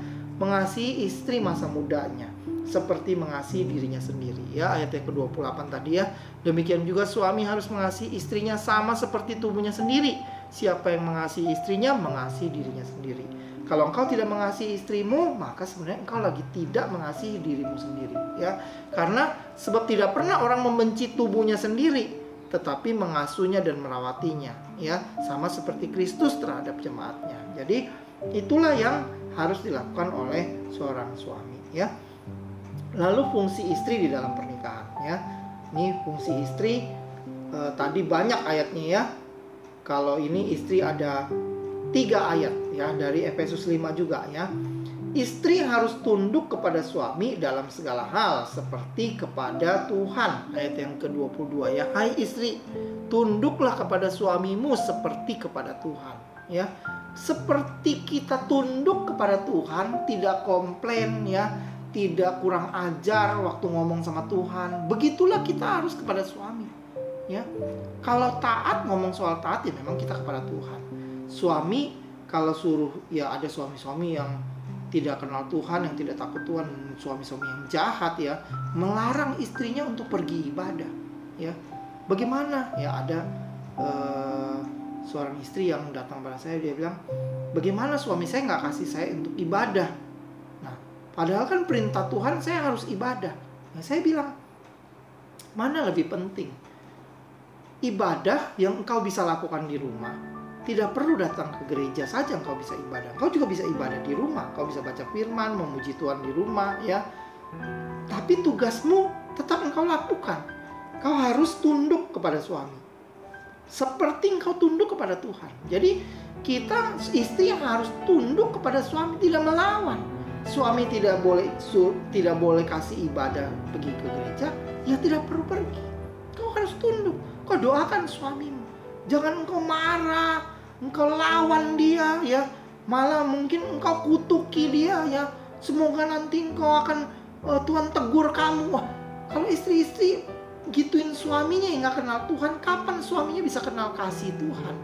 Mengasihi istri masa mudanya seperti mengasihi dirinya sendiri ya, ayat yang ke-28 tadi ya. Demikian juga suami harus mengasihi istrinya sama seperti tubuhnya sendiri. Siapa yang mengasihi istrinya, mengasihi dirinya sendiri. Kalau engkau tidak mengasihi istrimu, maka sebenarnya engkau lagi tidak mengasihi dirimu sendiri ya. Karena sebab tidak pernah orang membenci tubuhnya sendiri, tetapi mengasuhnya dan merawatinya ya, sama seperti Kristus terhadap jemaatnya. Jadi itulah yang harus dilakukan oleh seorang suami ya. Lalu fungsi istri di dalam pernikahan ya. Ini fungsi istri tadi banyak ayatnya ya. Kalau ini istri ada 3 ayat ya, dari Efesus 5 juga ya. Istri harus tunduk kepada suami dalam segala hal seperti kepada Tuhan. Ayat yang ke-22 ya. Hai istri, tunduklah kepada suamimu seperti kepada Tuhan ya. Seperti kita tunduk kepada Tuhan, tidak komplain ya, tidak kurang ajar waktu ngomong sama Tuhan. Begitulah kita harus kepada suami ya. Kalau taat, ngomong soal taat ya memang kita kepada Tuhan. Suami kalau suruh, ya ada suami-suami yang tidak kenal Tuhan, yang tidak takut Tuhan, suami-suami yang jahat ya, melarang istrinya untuk pergi ibadah ya. Bagaimana ya, ada seorang istri yang datang pada saya, dia bilang, bagaimana suami saya nggak kasih saya untuk ibadah. Nah, padahal kan perintah Tuhan saya harus ibadah. Nah, saya bilang, mana lebih penting? Ibadah yang engkau bisa lakukan di rumah, tidak perlu datang ke gereja saja engkau bisa ibadah. Engkau juga bisa ibadah di rumah. Engkau bisa baca firman, memuji Tuhan di rumah ya. Tapi tugasmu tetap engkau lakukan. Engkau harus tunduk kepada suami seperti engkau tunduk kepada Tuhan. Jadi kita istri yang harus tunduk kepada suami, tidak melawan. Suami tidak boleh kasih ibadah pergi ke gereja, ya tidak perlu pergi. Engkau harus tunduk. Kau doakan suamimu. Jangan engkau marah, engkau lawan dia ya. Malah mungkin engkau kutuki dia ya. Semoga nanti engkau akan Tuhan tegur kamu. Wah, kalau istri-istri gituin suaminya yang gak kenal Tuhan, kapan suaminya bisa kenal kasih Tuhan?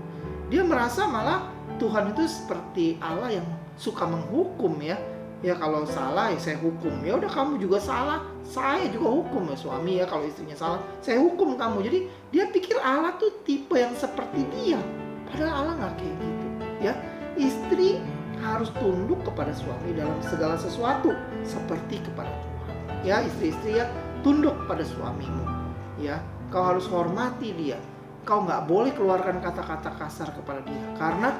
Dia merasa malah Tuhan itu seperti Allah yang suka menghukum ya. Ya kalau salah ya saya hukum. Ya udah kamu juga salah, saya juga hukum ya suami ya. Kalau istrinya salah, saya hukum kamu. Jadi dia pikir Allah tuh tipe yang seperti dia. Padahal Allah nggak kayak gitu ya. Istri harus tunduk kepada suami dalam segala sesuatu seperti kepada Tuhan. Ya istri-istri ya, tunduk pada suamimu ya. Kau harus hormati dia. Kau nggak boleh keluarkan kata-kata kasar kepada dia. Karena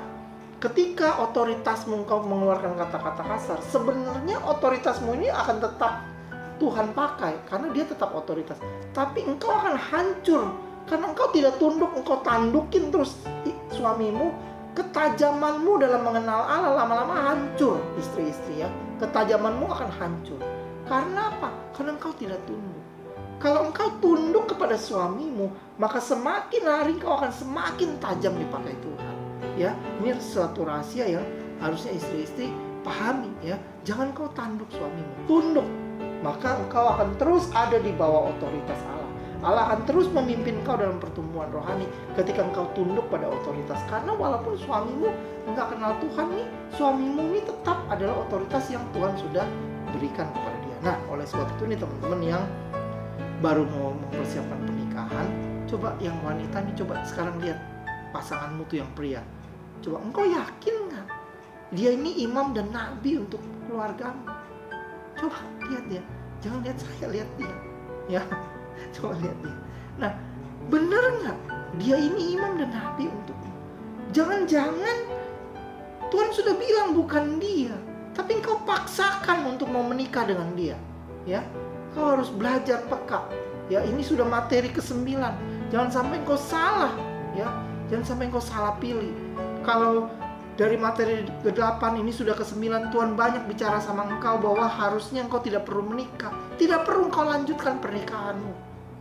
ketika otoritasmu engkau mengeluarkan kata-kata kasar, sebenarnya otoritasmu ini akan tetap Tuhan pakai karena dia tetap otoritas. Tapi engkau akan hancur karena engkau tidak tunduk, engkau tandukin terus suamimu. Ketajamanmu dalam mengenal Allah lama-lama hancur istri-istri ya. Ketajamanmu akan hancur. Karena apa? Karena engkau tidak tunduk. Kalau engkau tunduk kepada suamimu, maka semakin hari engkau akan semakin tajam dipakai Tuhan. Ya, ini suatu rahasia yang harusnya istri-istri pahami ya. Jangan kau tanduk suamimu, tunduk. Maka engkau akan terus ada di bawah otoritas Allah. Allah akan terus memimpin kau dalam pertumbuhan rohani ketika engkau tunduk pada otoritas. Karena walaupun suamimu enggak kenal Tuhan nih, suamimu ini tetap adalah otoritas yang Tuhan sudah berikan kepada dia. Nah, oleh sebab itu nih teman-teman yang baru mau mempersiapkan pernikahan, coba yang wanita nih, coba sekarang lihat pasanganmu tuh yang pria. Coba engkau yakin nggak dia ini imam dan nabi untuk keluargamu? Coba lihat dia, jangan lihat saya, lihat dia, ya. Coba lihat dia. Nah, bener nggak dia ini imam dan nabi untukmu? Jangan-jangan Tuhan sudah bilang bukan dia, tapi engkau paksakan untuk mau menikah dengan dia, ya. Kau harus belajar peka, ya. Ini sudah materi ke-9. Jangan sampai engkau salah, ya. Jangan sampai engkau salah pilih. Kalau dari materi ke-8 ini sudah ke-9, Tuhan banyak bicara sama engkau bahwa harusnya engkau tidak perlu menikah, tidak perlu engkau lanjutkan pernikahanmu,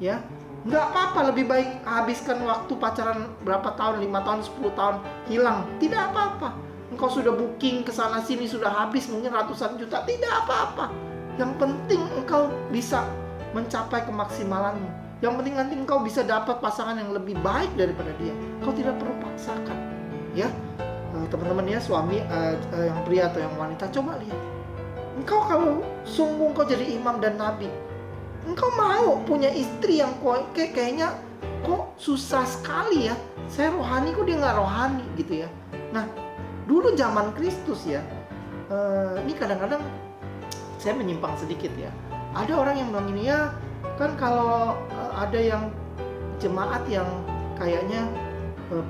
ya. Nggak apa-apa, lebih baik habiskan waktu pacaran berapa tahun, 5 tahun, 10 tahun, hilang, tidak apa-apa. Engkau sudah booking ke sana sini, sudah habis mungkin ratusan juta, tidak apa-apa. Yang penting engkau bisa mencapai kemaksimalanmu. Yang penting nanti engkau bisa dapat pasangan yang lebih baik daripada dia. Kau tidak perlu paksakan, ya. Teman-teman ya, suami yang pria atau yang wanita, coba lihat. Engkau kalau sungguh engkau jadi imam dan nabi, engkau mau punya istri yang kayaknya kok susah sekali ya. Saya rohani, kok dia nggak rohani gitu ya. Nah, dulu zaman Kristus ya, ini kadang-kadang saya menyimpang sedikit ya. Ada orang yang bilang ini ya, kan kalau ada yang jemaat yang kayaknya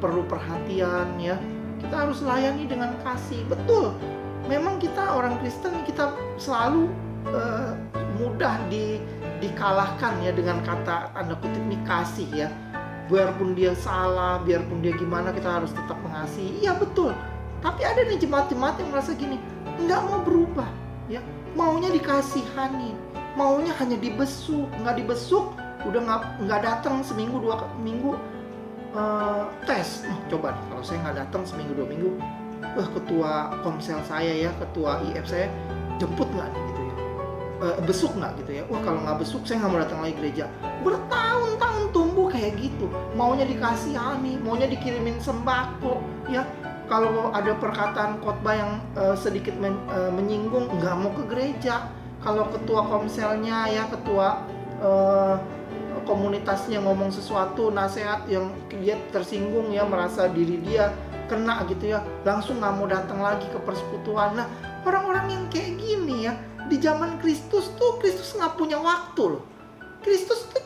perlu perhatian ya, kita harus layani dengan kasih. Betul, memang kita orang Kristen, kita selalu mudah dikalahkan ya dengan kata tanda kutip nih kasih ya. Biarpun dia salah, biarpun dia gimana, kita harus tetap mengasihi. Iya betul. Tapi ada nih jemaat-jemaat yang merasa gini, nggak mau berubah ya, maunya dikasihani, maunya hanya dibesuk. Nggak dibesuk, udah nggak datang seminggu 2 minggu tes. Coba nih, kalau saya nggak datang seminggu 2 minggu, ketua komsel saya ya, ketua IF saya jemput nggak nih gitu ya, besuk nggak gitu ya. Wah, kalau nggak besuk saya nggak mau datang lagi gereja. Bertahun-tahun tumbuh kayak gitu, maunya dikasihani, maunya dikirimin sembako ya. Kalau ada perkataan khotbah yang sedikit menyinggung, nggak mau ke gereja. Kalau ketua komselnya ya, ketua komunitasnya ngomong sesuatu, nasihat yang dia tersinggung ya, merasa diri dia kena gitu ya, langsung nggak mau datang lagi ke persekutuan. Nah, orang-orang yang kayak gini ya, di zaman Kristus tuh, Kristus nggak punya waktu loh. Kristus tuh,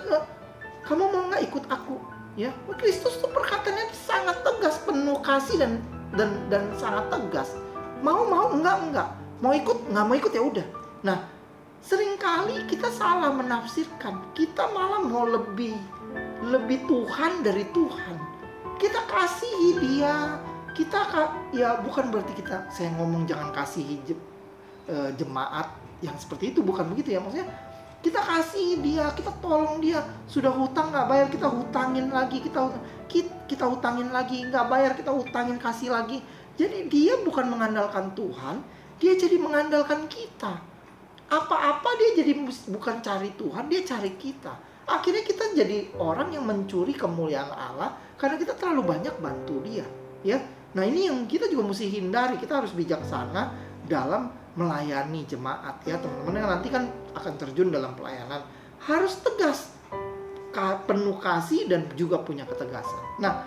kamu mau nggak ikut aku ya? Kristus tuh perkataannya sangat tegas, penuh kasih dan sangat tegas. Mau enggak, mau ikut ya udah. Nah, seringkali kita salah menafsirkan. Kita malah mau lebih Tuhan dari Tuhan. Kita kasihi dia. Ya bukan berarti saya ngomong jangan kasihi jemaat yang seperti itu, bukan begitu ya. Maksudnya kita kasihi dia, kita tolong dia. Sudah hutang nggak bayar, kita hutangin lagi, kita hutangin lagi, nggak bayar, kita hutangin, kasih lagi. Jadi dia bukan mengandalkan Tuhan, dia jadi mengandalkan kita. Apa-apa dia jadi bukan cari Tuhan, dia cari kita. Akhirnya kita jadi orang yang mencuri kemuliaan Allah karena kita terlalu banyak bantu dia, ya. Nah, ini yang kita juga mesti hindari. Kita harus bijaksana dalam melayani jemaat ya, teman-teman yang nanti kan akan terjun dalam pelayanan. Harus tegas, penuh kasih dan juga punya ketegasan. Nah,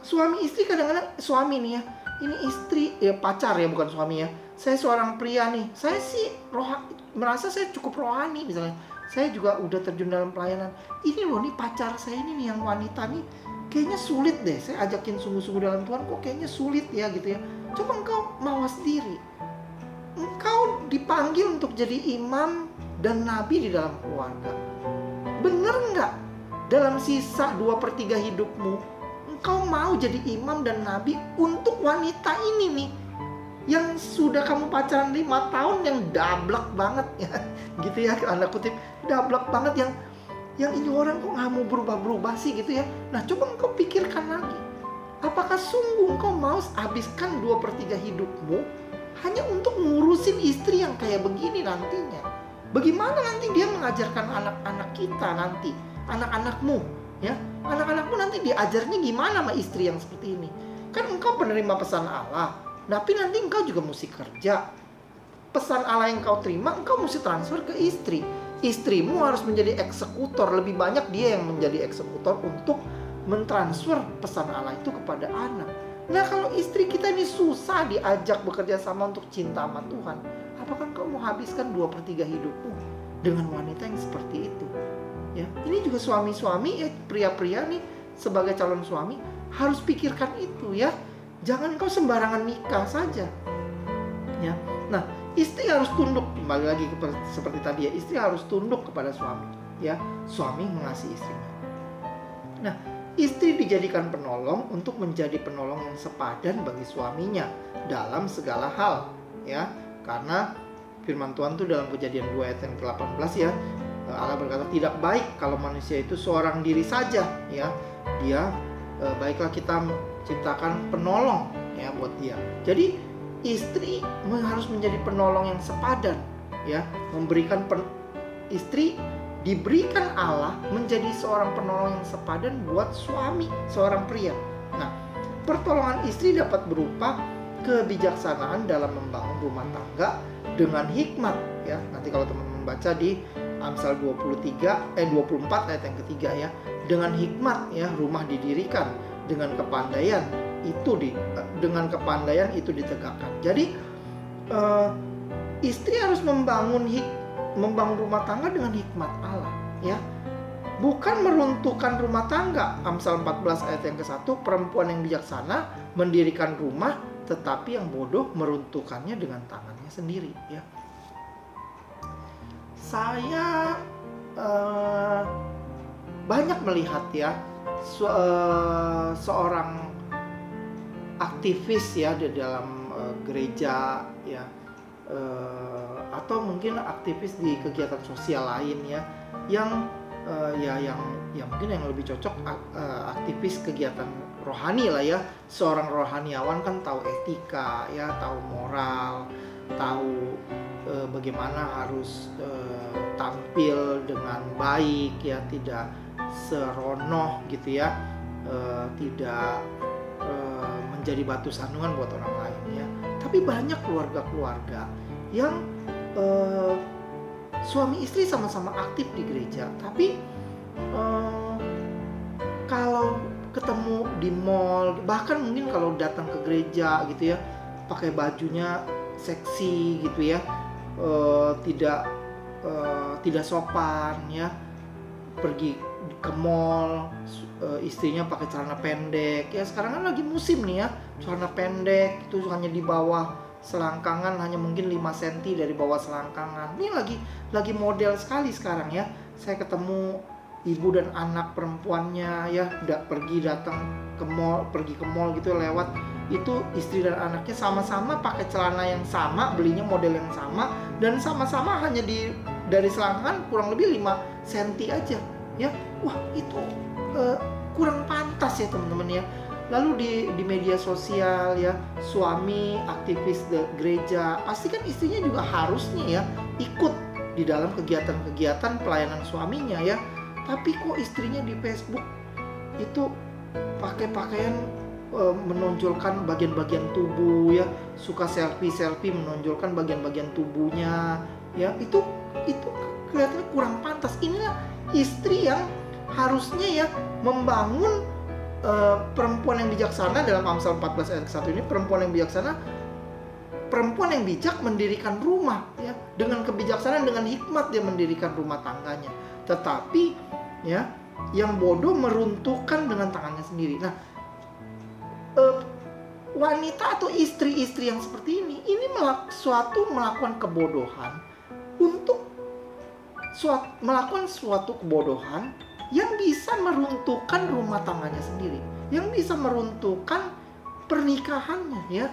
suami istri kadang-kadang, suami nih ya, ini istri ya, pacar ya, bukan suami ya. Saya seorang pria nih, saya sih merasa saya cukup rohani misalnya. Saya juga udah terjun dalam pelayanan. Ini loh nih pacar saya ini nih yang wanita nih, kayaknya sulit deh. Saya ajakin sungguh-sungguh dalam Tuhan, kok kayaknya sulit ya gitu ya. Coba engkau mawas diri. Engkau dipanggil untuk jadi imam dan nabi di dalam keluarga. Bener nggak? Dalam sisa 2/3 hidupmu, engkau mau jadi imam dan nabi untuk wanita ini nih, yang sudah kamu pacaran 5 tahun, yang dablek banget ya, gitu ya, tanda kutip dablek banget, yang ini orang kok nggak mau berubah-berubah sih gitu ya. Nah, coba engkau pikirkan lagi, apakah sungguh engkau mau habiskan 2/3 hidupmu hanya untuk ngurusin istri yang kayak begini nantinya? Bagaimana nanti dia mengajarkan anak-anak kita nanti, anak-anakmu ya, anak-anakmu nanti diajarnya gimana sama istri yang seperti ini? Kan engkau penerima pesan Allah, tapi nanti engkau juga mesti kerja. pesan Allah yang kau terima, engkau mesti transfer ke istri. Istrimu harus menjadi eksekutor, lebih banyak dia yang menjadi eksekutor untuk mentransfer pesan Allah itu kepada anak. Nah, kalau istri kita ini susah diajak bekerja sama untuk cinta sama Tuhan, apakah engkau mau habiskan 2/3 hidupmu dengan wanita yang seperti itu? Ya, ini juga suami-suami, pria-pria nih sebagai calon suami harus pikirkan itu ya. Jangan engkau sembarangan nikah saja. Ya. Nah, istri harus tunduk, kembali lagi seperti tadi ya, istri harus tunduk kepada suami, ya. Suami mengasihi istrinya. Nah, istri dijadikan penolong untuk menjadi penolong yang sepadan bagi suaminya dalam segala hal, ya. Karena firman Tuhan tuh dalam Kejadian 2 ayat yang ke-18 ya, Allah berkata, tidak baik kalau manusia itu seorang diri saja, ya. Dia baiklah kita ciptakan penolong ya buat dia. Jadi istri harus menjadi penolong yang sepadan, ya, istri diberikan Allah menjadi seorang penolong yang sepadan buat suami, seorang pria. Nah, pertolongan istri dapat berupa kebijaksanaan dalam membangun rumah tangga dengan hikmat, ya. Nanti kalau teman-teman baca di Amsal 24 ayat yang ketiga ya, dengan hikmat ya rumah didirikan, dengan kepandaian itu ditegakkan. Jadi istri harus membangun rumah tangga dengan hikmat Allah, ya. Bukan meruntuhkan rumah tangga. Amsal 14 ayat yang ke-1, perempuan yang bijaksana mendirikan rumah, tetapi yang bodoh meruntuhkannya dengan tangannya sendiri, ya. Saya banyak melihat ya seorang aktivis ya di dalam gereja ya, atau mungkin aktivis di kegiatan sosial lain ya, yang mungkin yang lebih cocok aktivis kegiatan rohani lah ya. Seorang rohaniawan kan tahu etika ya, tahu moral, tahu bagaimana harus tampil dengan baik ya, tidak seronoh gitu ya, tidak menjadi batu sandungan buat orang lain ya. Tapi banyak keluarga-keluarga yang suami istri sama-sama aktif di gereja, tapi kalau ketemu di mall, bahkan mungkin kalau datang ke gereja gitu ya, pakai bajunya seksi gitu ya, tidak sopan ya, pergi ke mall, istrinya pakai celana pendek ya. Sekarang kan lagi musim nih ya, celana pendek itu hanya di bawah selangkangan, hanya mungkin 5 cm dari bawah selangkangan. Ini lagi model sekali sekarang ya. Saya ketemu ibu dan anak perempuannya ya, pergi ke mall gitu lewat, itu istri dan anaknya sama-sama pakai celana yang sama, belinya model yang sama, dan sama-sama hanya dari selangkangan kurang lebih 5 cm aja ya. Wah, itu kurang pantas ya teman-teman ya. Lalu di media sosial ya, suami aktivis gereja, pasti kan istrinya juga harusnya ya ikut di dalam kegiatan-kegiatan pelayanan suaminya ya. Tapi kok istrinya di Facebook itu pakai pakaian menonjolkan bagian-bagian tubuh ya, suka selfie menonjolkan bagian-bagian tubuhnya ya, itu kelihatannya kurang pantas. Inilah istri yang harusnya ya membangun perempuan yang bijaksana. Dalam Amsal 14 ayat 1 ini, perempuan yang bijaksana, perempuan yang bijak mendirikan rumah ya, dengan kebijaksanaan, dengan hikmat dia mendirikan rumah tangganya. Tetapi ya, yang bodoh meruntuhkan dengan tangannya sendiri. Nah, wanita atau istri-istri yang seperti ini melakukan kebodohan untuk melakukan suatu kebodohan yang bisa meruntuhkan rumah tangganya sendiri, yang bisa meruntuhkan pernikahannya ya.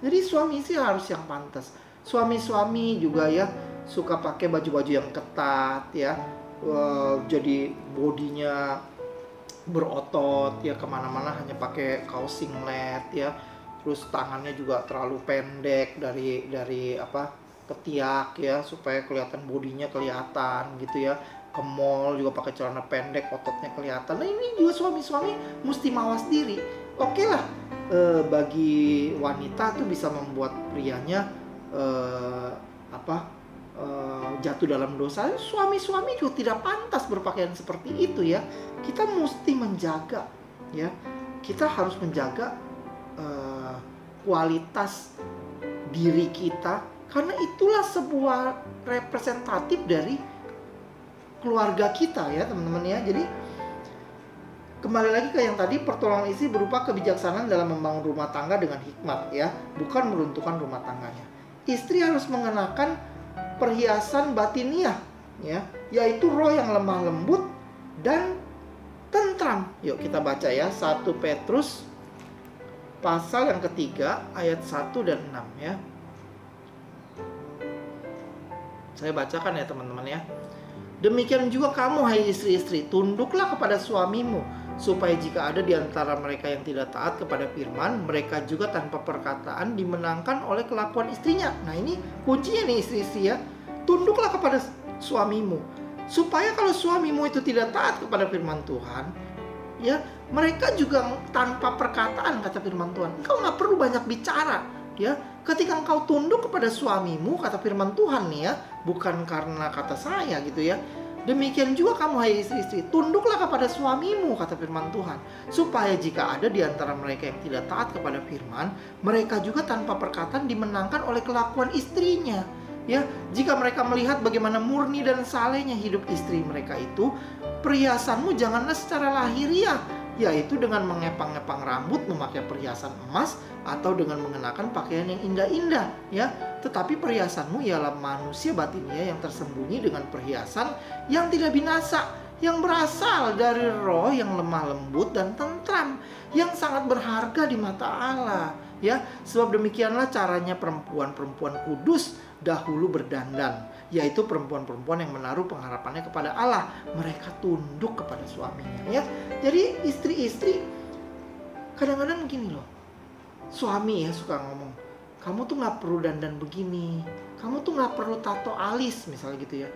Jadi suami istri harus yang pantas. Suami-suami juga ya suka pakai baju-baju yang ketat ya, jadi bodinya berotot ya, kemana-mana hanya pakai kaos singlet ya, terus tangannya juga terlalu pendek dari ketiak ya, supaya kelihatan bodinya kelihatan gitu ya. Ke mall juga pakai celana pendek, ototnya kelihatan. Nah, ini juga suami-suami mesti mawas diri. Oke lah, bagi wanita tuh bisa membuat prianya jatuh dalam dosa. Suami-suami juga tidak pantas berpakaian seperti itu ya. Kita mesti menjaga ya. Kita harus menjaga kualitas diri kita, karena itulah sebuah representatif dari keluarga kita ya teman-teman ya. Jadi kembali lagi ke yang tadi, pertolongan istri berupa kebijaksanaan dalam membangun rumah tangga dengan hikmat ya, bukan meruntuhkan rumah tangganya. Istri harus mengenakan perhiasan batiniah ya, yaitu roh yang lemah lembut dan tentram. Yuk kita baca ya, 1 Petrus pasal yang ketiga ayat 1 dan 6 ya. Saya bacakan ya teman-teman ya. Demikian juga kamu hai istri-istri, tunduklah kepada suamimu, supaya jika ada di antara mereka yang tidak taat kepada firman, mereka juga tanpa perkataan dimenangkan oleh kelakuan istrinya. Nah ini kuncinya nih istri-istri ya. Tunduklah kepada suamimu, supaya kalau suamimu itu tidak taat kepada firman Tuhan ya, mereka juga tanpa perkataan, kata firman Tuhan. Engkau gak perlu banyak bicara ya. Ketika engkau tunduk kepada suamimu, kata firman Tuhan nih ya, bukan karena kata saya gitu ya. Demikian juga kamu hai istri-istri, tunduklah kepada suamimu, kata firman Tuhan, supaya jika ada di antara mereka yang tidak taat kepada firman, mereka juga tanpa perkataan dimenangkan oleh kelakuan istrinya. Ya, jika mereka melihat bagaimana murni dan salehnya hidup istri mereka itu, perhiasanmu janganlah secara lahiriah, yaitu dengan mengepang-epang rambut, memakai perhiasan emas, atau dengan mengenakan pakaian yang indah-indah ya. Tetapi perhiasanmu ialah manusia batinnya yang tersembunyi dengan perhiasan yang tidak binasa, yang berasal dari roh yang lemah lembut dan tentram, yang sangat berharga di mata Allah ya. Sebab demikianlah caranya perempuan-perempuan kudus dahulu berdandan, yaitu perempuan-perempuan yang menaruh pengharapannya kepada Allah. Mereka tunduk kepada suaminya ya. Jadi istri-istri kadang-kadang gini loh, suami ya suka ngomong, kamu tuh gak perlu dandan begini, kamu tuh gak perlu tato alis misalnya gitu ya,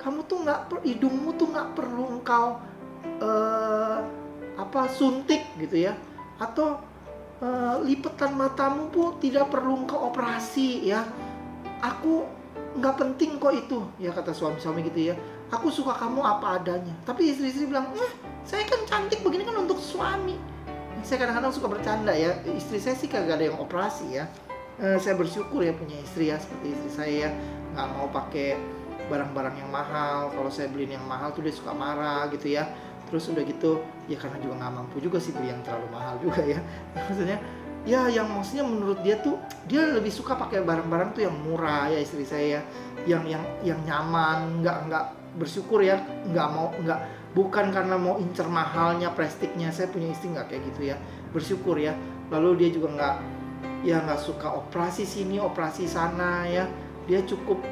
kamu tuh hidungmu tuh gak perlu engkau suntik gitu ya, atau lipetan matamu pun tidak perlu engkau operasi ya. Aku nggak penting kok itu ya, kata suami-suami gitu ya. Aku suka kamu apa adanya. Tapi istri-istri bilang, saya kan cantik begini kan untuk suami. Saya kadang-kadang suka bercanda ya, istri saya sih kagak ada yang operasi ya. Saya bersyukur ya punya istri ya seperti istri saya ya, nggak mau pakai barang-barang yang mahal. Kalau saya beliin yang mahal tuh dia suka marah gitu ya. Terus udah gitu ya, karena juga nggak mampu juga sih beli yang terlalu mahal juga ya. Maksudnya ya, yang maksudnya menurut dia tuh, dia lebih suka pakai barang-barang tuh yang murah ya istri saya ya, yang nyaman, nggak bersyukur ya, bukan karena mau incer mahalnya, prestignya. Saya punya istri nggak kayak gitu ya, bersyukur ya. Lalu dia juga nggak suka operasi sini operasi sana ya. Dia cukup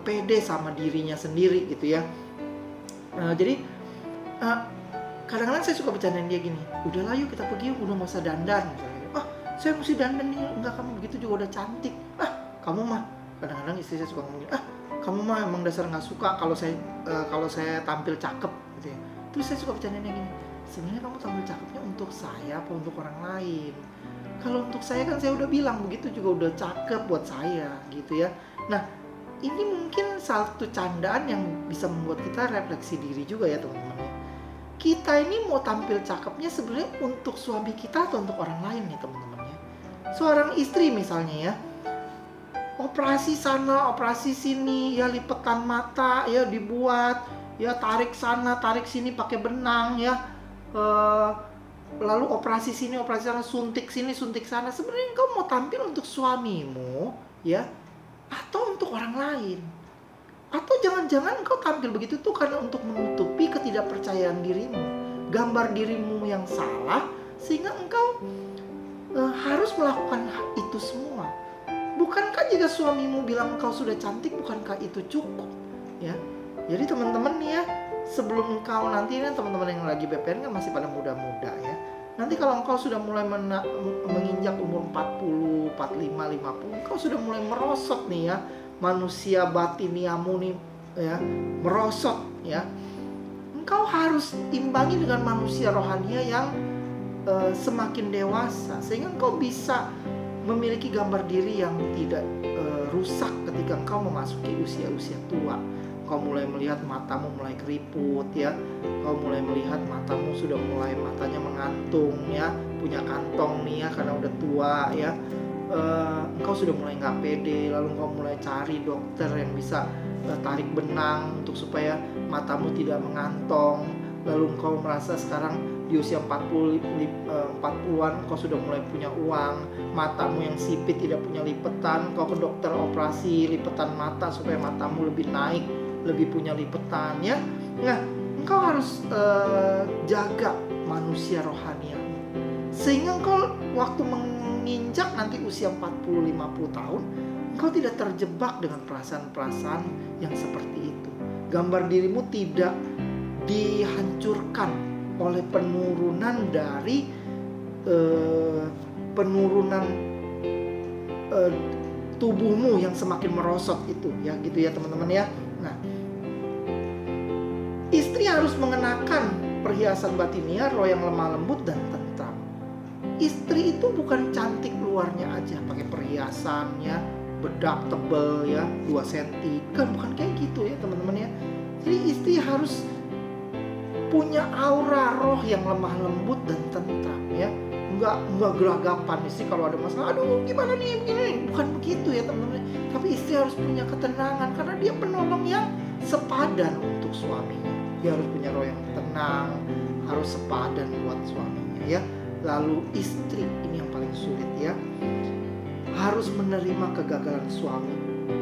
pede sama dirinya sendiri gitu ya. Jadi kadang-kadang saya suka bercandain dia gini, udahlah yuk kita pergi, udah nggak usah dandan misalnya. Saya mesti dandan nih, enggak, kamu begitu juga udah cantik. Kamu mah, kadang-kadang istri saya suka ngomong, kamu mah emang dasar nggak suka kalau saya tampil cakep gitu ya. Terus saya suka bercandain gini, sebenarnya kamu tampil cakepnya untuk saya apa untuk orang lain? Kalau untuk saya kan saya udah bilang begitu juga udah cakep buat saya gitu ya. Nah ini mungkin satu candaan yang bisa membuat kita refleksi diri juga ya teman-teman. Kita ini mau tampil cakepnya sebenarnya untuk suami kita atau untuk orang lain nih teman-teman ya. Seorang istri misalnya ya, operasi sana operasi sini ya, lipetan mata ya dibuat ya, tarik sana tarik sini pakai benang ya, lalu operasi sini operasi sana, suntik sini suntik sana. Sebenarnya engkau mau tampil untuk suamimu ya, atau untuk orang lain? Atau jangan-jangan engkau tampil begitu tuh karena untuk menutupi ketidakpercayaan dirimu, gambar dirimu yang salah, sehingga engkau harus melakukan itu semua. Bukankah jika suamimu bilang engkau sudah cantik, bukankah itu cukup ya? Jadi teman-teman nih ya, sebelum engkau nanti kan teman-teman yang lagi BPN kan masih pada muda-muda ya. Nanti kalau engkau sudah mulai menginjak umur 40, 45, 50, engkau sudah mulai merosot nih ya, manusia batiniamu nih ya, merosot ya. Engkau harus imbangi dengan manusia rohania yang semakin dewasa, sehingga engkau bisa memiliki gambar diri yang tidak rusak ketika engkau memasuki usia-usia tua. Kau mulai melihat matamu mulai keriput ya. Kau mulai melihat matamu sudah mulai matanya mengantung ya, punya kantong nih ya karena udah tua ya. Engkau sudah mulai nggak pede, lalu engkau mulai cari dokter yang bisa tarik benang untuk supaya matamu tidak mengantong. Lalu engkau merasa sekarang di usia 40-an engkau sudah mulai punya uang, matamu yang sipit tidak punya lipetan, kau ke dokter operasi lipetan mata supaya matamu lebih naik, lebih punya lipetan ya. Nah, engkau harus jaga manusia rohaniamu sehingga engkau waktu menginjak nanti usia 40-50 tahun engkau tidak terjebak dengan perasaan-perasaan yang seperti itu. Gambar dirimu tidak dihancurkan oleh penurunan dari tubuhmu yang semakin merosot itu ya, gitu ya teman-teman ya. Nah, istri harus mengenakan perhiasan batiniah, roh yang lemah lembut dan tentram. Istri itu bukan cantik luarnya aja pakai perhiasan ya, bedak tebel ya 2 cm, kan bukan kayak gitu ya teman-teman ya. Jadi istri harus punya aura roh yang lemah lembut dan tentram ya. Enggak geragapan istri kalau ada masalah, aduh gimana nih begini, bukan begitu ya teman-teman. Tapi istri harus punya ketenangan karena dia penolong yang sepadan untuk suaminya. Dia harus punya roh yang tenang, harus sepadan buat suaminya ya. Lalu istri ini yang paling sulit ya, harus menerima kegagalan suami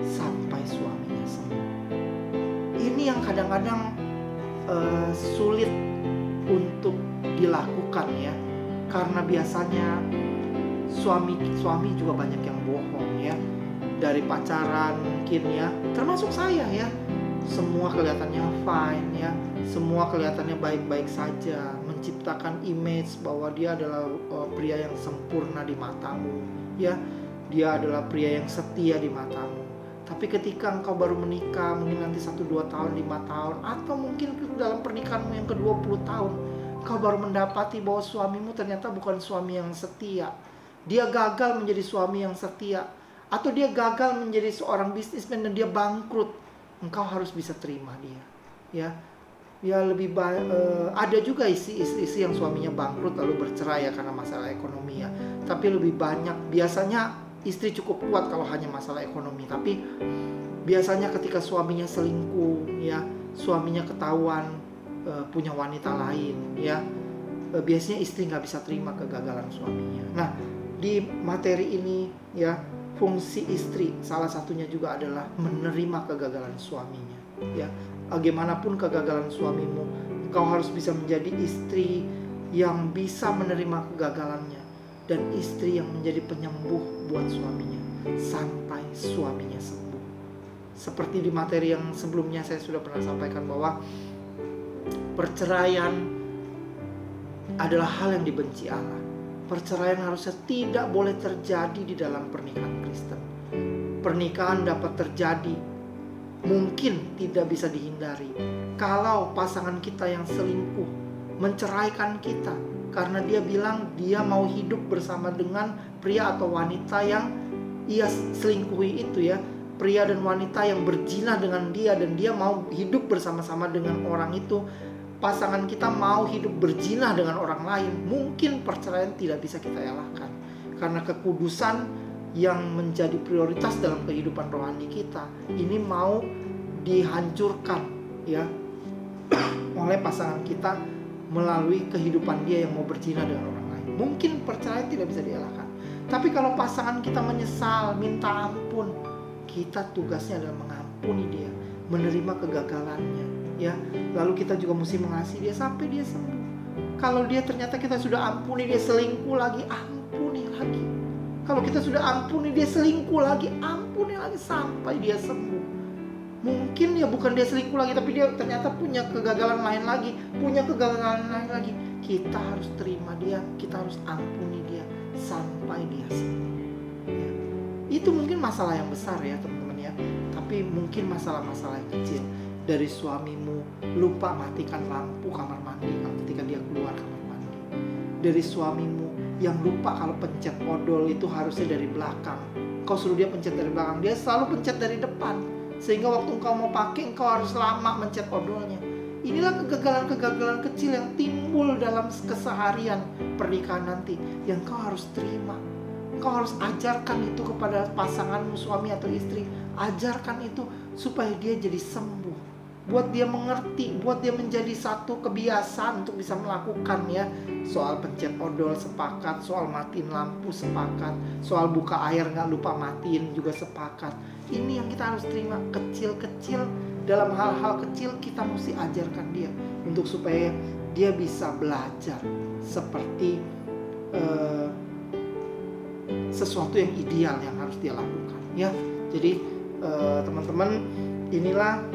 sampai suaminya sembuh. Ini yang kadang-kadang sulit untuk dilakukan ya, karena biasanya suami juga banyak yang bohong ya. Dari pacaran mungkin ya, termasuk saya ya, semua kelihatannya fine ya, semua kelihatannya baik-baik saja, menciptakan image bahwa dia adalah pria yang sempurna di matamu ya, dia adalah pria yang setia di matamu. Tapi ketika engkau baru menikah, mungkin nanti 1-2 tahun, 5 tahun, atau mungkin dalam pernikahanmu yang ke-20 tahun, engkau baru mendapati bahwa suamimu ternyata bukan suami yang setia. Dia gagal menjadi suami yang setia, atau dia gagal menjadi seorang bisnismen dan dia bangkrut. Engkau harus bisa terima dia ya. Ya lebih ada juga istri-istri yang suaminya bangkrut lalu bercerai ya karena masalah ekonomi ya. Tapi lebih banyak biasanya istri cukup kuat kalau hanya masalah ekonomi, tapi biasanya ketika suaminya selingkuh ya, suaminya ketahuan punya wanita lain ya, biasanya istri nggak bisa terima kegagalan suaminya. Nah, di materi ini ya, fungsi istri salah satunya juga adalah menerima kegagalan suaminya ya. Bagaimanapun kegagalan suamimu, kau harus bisa menjadi istri yang bisa menerima kegagalannya, dan istri yang menjadi penyembuh buat suaminya sampai suaminya sembuh. Seperti di materi yang sebelumnya saya sudah pernah sampaikan bahwa perceraian adalah hal yang dibenci Allah. Perceraian harusnya tidak boleh terjadi di dalam pernikahan Kristen. Pernikahan dapat terjadi, mungkin tidak bisa dihindari, kalau pasangan kita yang selingkuh menceraikan kita karena dia bilang dia mau hidup bersama dengan pria atau wanita yang ia selingkuhi itu ya. Pria dan wanita yang berzina dengan dia dan dia mau hidup bersama-sama dengan orang itu. Pasangan kita mau hidup berzina dengan orang lain. Mungkin perceraian tidak bisa kita elakkan, karena kekudusan yang menjadi prioritas dalam kehidupan rohani kita ini mau dihancurkan ya oleh pasangan kita melalui kehidupan dia yang mau berzina dengan orang lain. Mungkin perceraian tidak bisa dielakkan. Tapi kalau pasangan kita menyesal, minta ampun, kita tugasnya adalah mengampuni dia, menerima kegagalannya ya. Lalu kita juga mesti mengasihi dia sampai dia sembuh. Kalau dia ternyata kita sudah ampuni, dia selingkuh lagi, ampuni lagi. Kalau kita sudah ampuni, dia selingkuh lagi, ampuni lagi sampai dia sembuh. Mungkin ya bukan dia selingkuh lagi, tapi dia ternyata punya kegagalan lain lagi, kita harus terima dia, kita harus ampuni dia sampai dia sembuh ya. Itu mungkin masalah yang besar ya teman-teman ya, tapi mungkin masalah-masalah yang kecil. Dari suamimu lupa matikan lampu kamar mandi ketika dia keluar kamar mandi. Dari suamimu yang lupa kalau pencet odol itu harusnya dari belakang, engkau suruh dia pencet dari belakang, dia selalu pencet dari depan. Sehingga waktu engkau mau pakai, engkau harus lama mencet odolnya. Inilah kegagalan-kegagalan kecil yang timbul dalam keseharian pernikahan nanti, yang kau harus terima. Kau harus ajarkan itu kepada pasanganmu, suami atau istri. Ajarkan itu supaya dia jadi sembuh. Buat dia mengerti, buat dia menjadi satu kebiasaan untuk bisa melakukan ya. Soal pencet odol sepakat, soal matiin lampu sepakat, soal buka air gak lupa matiin juga sepakat. Ini yang kita harus terima, kecil-kecil. Dalam hal-hal kecil kita mesti ajarkan dia, untuk supaya dia bisa belajar seperti sesuatu yang ideal yang harus dia lakukan ya. Jadi teman-teman, inilah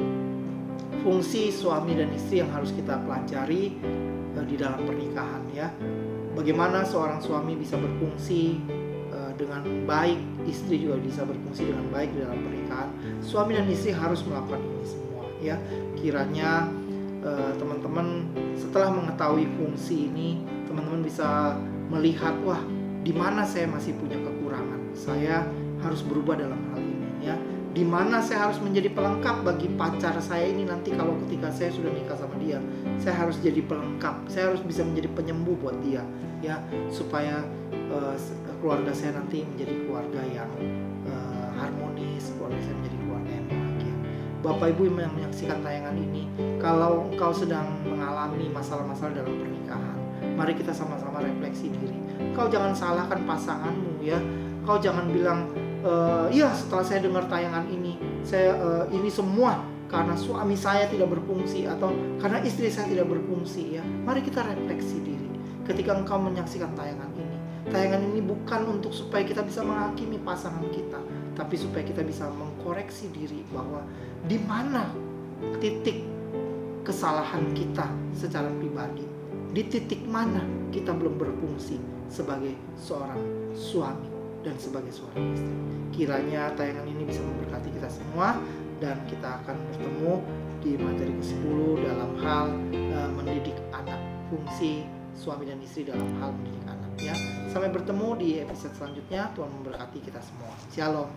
fungsi suami dan istri yang harus kita pelajari di dalam pernikahan ya. Bagaimana seorang suami bisa berfungsi dengan baik, istri juga bisa berfungsi dengan baik di dalam pernikahan. Suami dan istri harus melakukan ini semua ya. Kiranya teman-teman setelah mengetahui fungsi ini, teman-teman bisa melihat, wah, di mana saya masih punya kekurangan. Saya harus berubah dalam hal ini ya. Di mana saya harus menjadi pelengkap bagi pacar saya ini nanti kalau ketika saya sudah nikah sama dia. Saya harus jadi pelengkap. Saya harus bisa menjadi penyembuh buat dia ya, supaya keluarga saya nanti menjadi keluarga yang harmonis, keluarga saya menjadi keluarga yang bahagia. Bapak Ibu yang menyaksikan tayangan ini, kalau engkau sedang mengalami masalah-masalah dalam pernikahan, mari kita sama-sama refleksi diri. Kau jangan salahkan pasanganmu ya. Kau jangan bilang, iya setelah saya dengar tayangan ini, ini semua karena suami saya tidak berfungsi atau karena istri saya tidak berfungsi ya. Mari kita refleksi diri. Ketika engkau menyaksikan tayangan ini bukan untuk supaya kita bisa menghakimi pasangan kita, tapi supaya kita bisa mengkoreksi diri bahwa di mana titik kesalahan kita secara pribadi, di titik mana kita belum berfungsi sebagai seorang suami dan sebagai seorang istri. Kiranya tayangan ini bisa memberkati kita semua, dan kita akan bertemu di materi ke-10 dalam hal mendidik anak, fungsi suami dan istri dalam hal mendidik anak ya. Sampai bertemu di episode selanjutnya. Tuhan memberkati kita semua. Shalom.